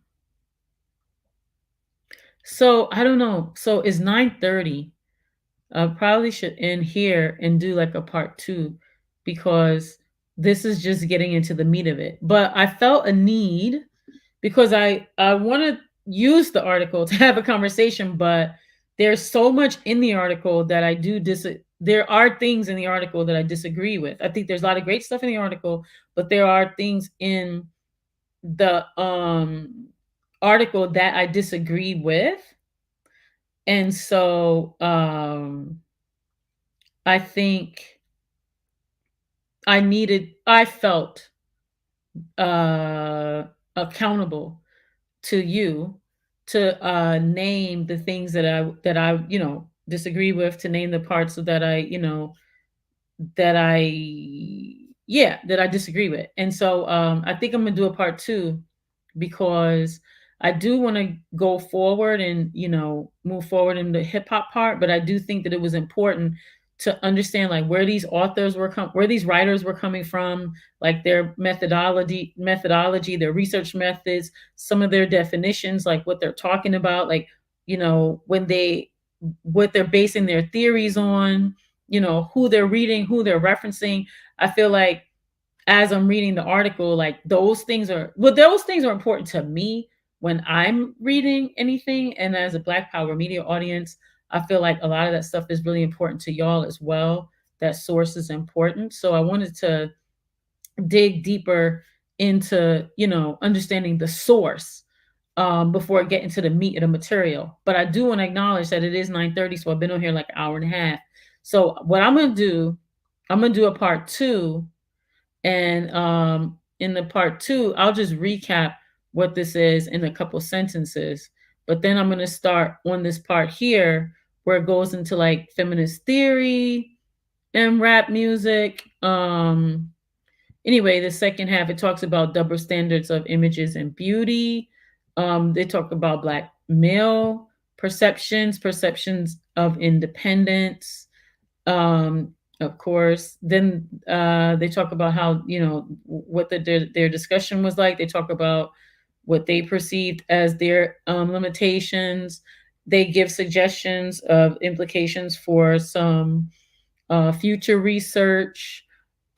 so I don't know. So it's 9:30. I probably should end here and do like a part 2 because this is just getting into the meat of it. But I felt a need because I want to use the article to have a conversation, but there's so much in the article that I do there are things in the article that I disagree with. I think there's a lot of great stuff in the article, but there are things in the article that I disagree with. And so I think I felt uh accountable to you to name the things that I disagree with, to name the parts that that I that I disagree with. And so I think I'm gonna do a part 2 because I do want to go forward and move forward in the hip hop part, but I do think that it was important to understand like where these where these writers were coming from, like their methodology, their research methods, some of their definitions, like what they're talking about, like when what they're basing their theories on, who they're reading, who they're referencing. I feel like as I'm reading the article, like those things are important to me when I'm reading anything. And as a Black Power Media audience, I feel like a lot of that stuff is really important to y'all as well. That source is important. So I wanted to dig deeper into, understanding the source, before getting to the meat of the material. But I do want to acknowledge that it is 9:30, so I've been on here like an hour and a half. So what I'm gonna do a part two, and in the part two, I'll just recap what this is in a couple sentences. But then I'm gonna start on this part here where it goes into like feminist theory and rap music. Anyway, the second half, it talks about double standards of images and beauty. They talk about black male perceptions of independence. Of course, then they talk about how, what their discussion was like. They talk about what they perceived as their limitations. They give suggestions of implications for some future research.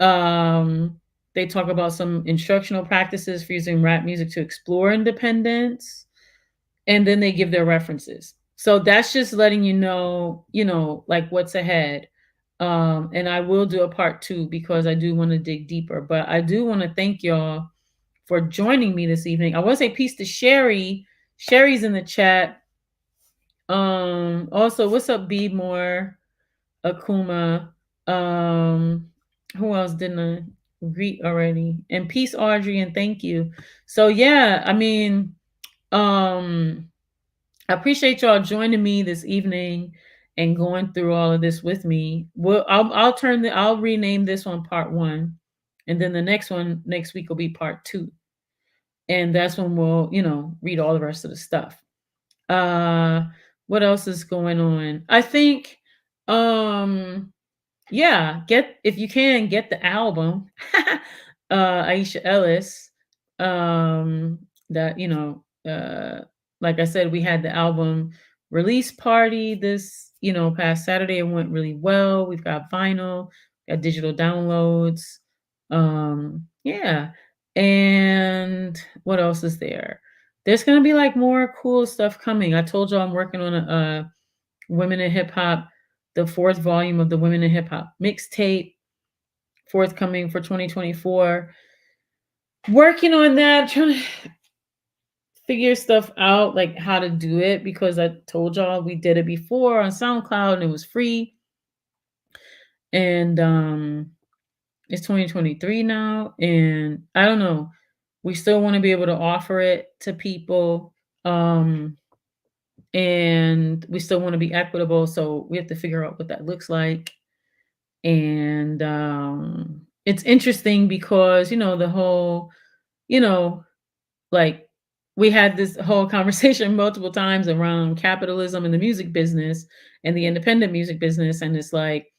Um, they talk about some instructional practices for using rap music to explore independence, and then they give their references. So that's just letting like what's ahead. And I will do a part two because I do want to dig deeper. But I do want to thank y'all for joining me this evening. I want to say peace to Sherry. Sherry's in the chat. Also, what's up, B More? Akuma. Um, who else didn't I greet already? And peace, Audrey, and thank you. So yeah, I mean, I appreciate y'all joining me this evening and going through all of this with me. Well, I'll rename this one part one, and then the next one next week will be part two, and that's when we'll read all the rest of the stuff. What else is going on? I think, yeah, get if you can get the album. Aisha Ellis. That like I said, we had the album release party this past Saturday. It went really well. We've got vinyl, got digital downloads. Yeah, and what else is there? There's gonna be like more cool stuff coming. I told you I'm working on a Women in Hip Hop, the fourth volume of the Women in Hip Hop mixtape, forthcoming for 2024. Working on that, trying to figure stuff out, like how to do it, because I told y'all we did it before on SoundCloud and it was free. And it's 2023 now, and I don't know. We still want to be able to offer it to people. And we still want to be equitable, so we have to figure out what that looks like. And it's interesting because the whole like we had this whole conversation multiple times around capitalism in the music business and the independent music business, and it's like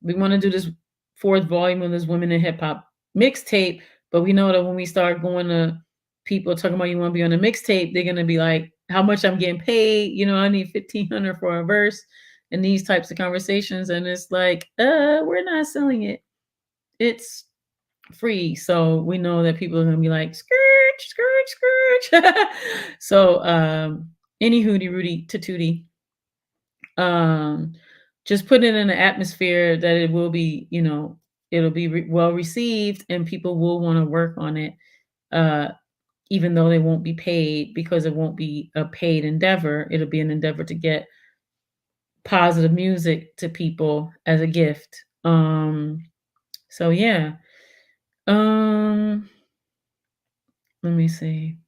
we want to do this fourth volume of this Women in Hip Hop mixtape, but we know that when we start going to people talking about you want to be on a mixtape, they're gonna be like, how much I'm getting paid? I need $1,500 for a verse, and these types of conversations, and it's like, we're not selling it. It's free, so we know that people are gonna be like, scourge, scourge, scourge. So, any hootie Rudy Tatootie. Just put it in an atmosphere that it will be, it'll be well received, and people will want to work on it, even though they won't be paid, because it won't be a paid endeavor. It'll be an endeavor to get positive music to people as a gift. So yeah. Let me see.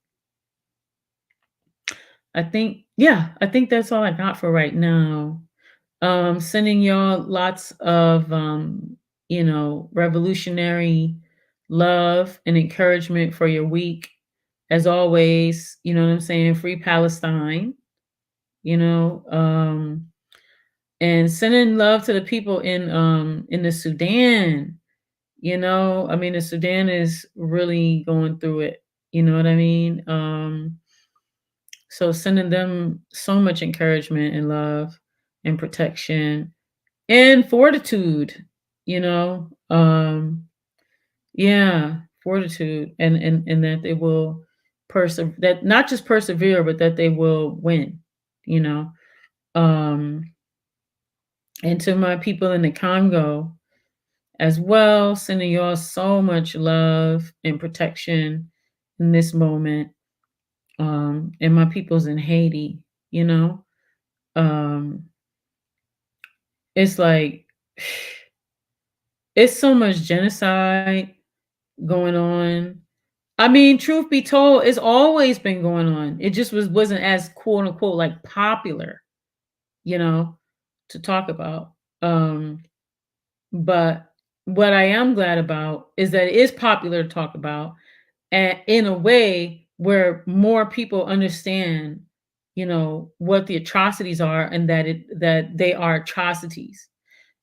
I think that's all I got for right now. Sending y'all lots of revolutionary love and encouragement for your week. As always, you know what I'm saying? Free Palestine, you know, and sending love to the people in the Sudan. I mean, the Sudan is really going through it. You know what I mean? So sending them so much encouragement and love and protection and fortitude, you know. Yeah, fortitude, and that they will persevere, that not just persevere, but that they will win, you know. And to my people in the Congo, as well. Sending y'all so much love and protection in this moment. And my people's in Haiti, you know. Um, it's like it's so much genocide going on. I mean, truth be told, it's always been going on. It just wasn't as quote unquote like popular, you know, to talk about. But what I am glad about is that it is popular to talk about, and in a way where more people understand, you know, what the atrocities are, and that they are atrocities.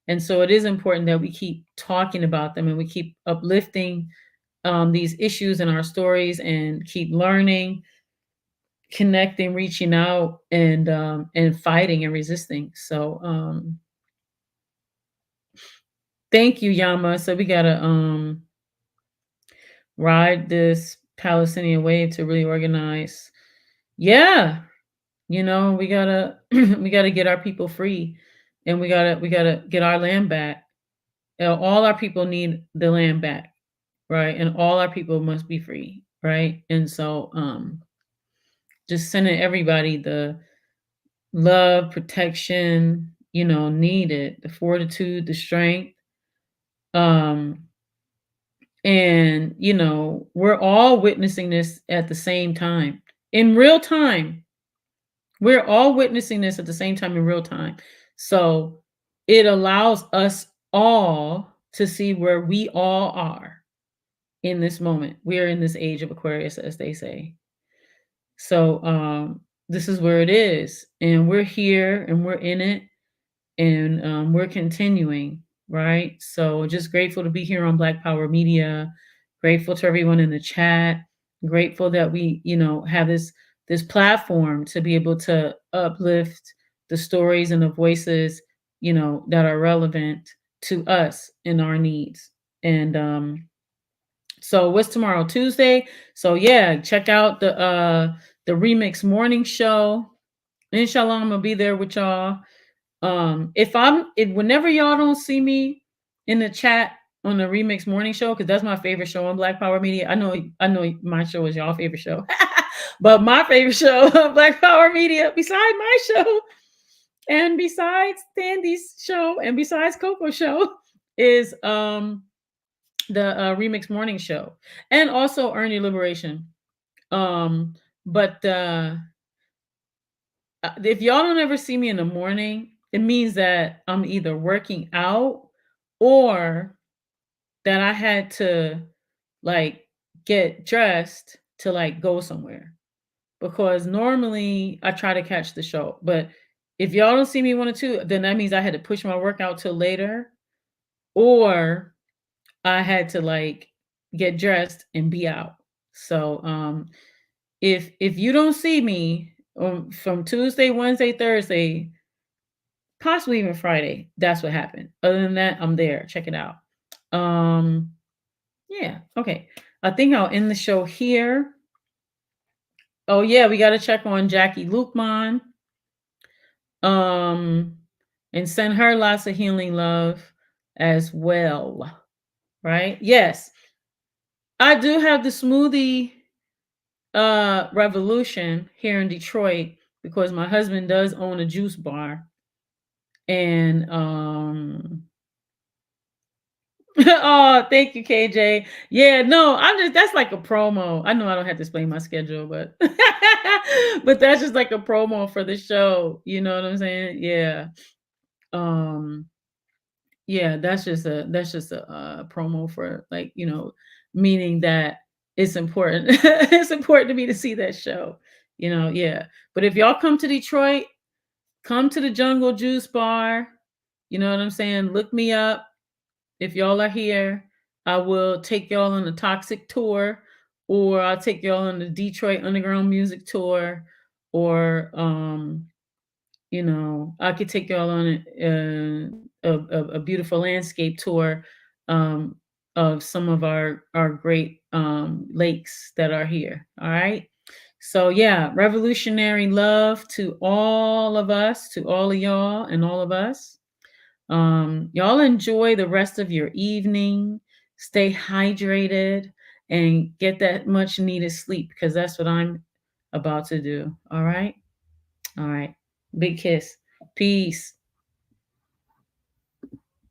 And so it is important that we keep talking about them and we keep uplifting these issues in our stories and keep learning, connecting, reaching out, and fighting and resisting. So thank you, Yama. So we gotta ride this Palestinian wave to really organize. Yeah, you know, we gotta we gotta get our people free, and we gotta get our land back. All our people need the land back, right? And all our people must be free, right? And so just sending everybody the love, protection, you know, needed, the fortitude, the strength. Um, and you know, we're all witnessing this at the same time. In real time. We're all witnessing this at the same time in real time. So it allows us all to see where we all are in this moment. We are in this age of Aquarius, as they say. So this is where it is. And we're here and we're in it, and we're continuing, right? So just grateful to be here on Black Power Media. Grateful to everyone in the chat. Grateful that we, you know, have this platform to be able to uplift the stories and the voices, you know, that are relevant to us and our needs. And so what's tomorrow? Tuesday. So yeah, check out the Remix Morning Show. Inshallah, I'm gonna be there with y'all. If whenever y'all don't see me in the chat on the Remix Morning Show, because that's my favorite show on Black Power Media. I know my show is y'all favorite show. But my favorite show on Black Power Media, besides my show, and besides Tandy's show, and besides Coco's show, is the Remix Morning Show, and also Earn Your Liberation. But if y'all don't ever see me in the morning, it means that I'm either working out or that I had to like get dressed to like go somewhere. Because normally I try to catch the show, but if y'all don't see me 1 or 2, then that means I had to push my workout till later, or I had to like get dressed and be out. So if you don't see me from Tuesday, Wednesday, Thursday, possibly even Friday, that's what happened. Other than that, I'm there. Check it out. Um yeah, okay. I think I'll end the show here. Oh yeah, we got to check on Jackie Lukman. Um and send her lots of healing love as well. Right? Yes. I do have the smoothie revolution here in Detroit because my husband does own a juice bar. And oh, thank you, KJ. Yeah, no, I'm just that's like a promo. I know I don't have to explain my schedule, but but that's just like a promo for the show. You know what I'm saying? Yeah. Um yeah, that's just a promo for, like, you know, meaning that it's important. It's important to me to see that show. You know, yeah. But if y'all come to Detroit, come to the Jungle Juice Bar. You know what I'm saying? Look me up. If y'all are here, I will take y'all on a Toxic tour, or I'll take y'all on the Detroit Underground Music tour, or you know, I could take y'all on a beautiful landscape tour of some of our great lakes that are here. All right. So yeah, revolutionary love to all of us, to all of y'all, and all of us. Y'all enjoy the rest of your evening. Stay hydrated and get that much needed sleep, because that's what I'm about to do. All right. All right. Big kiss. Peace.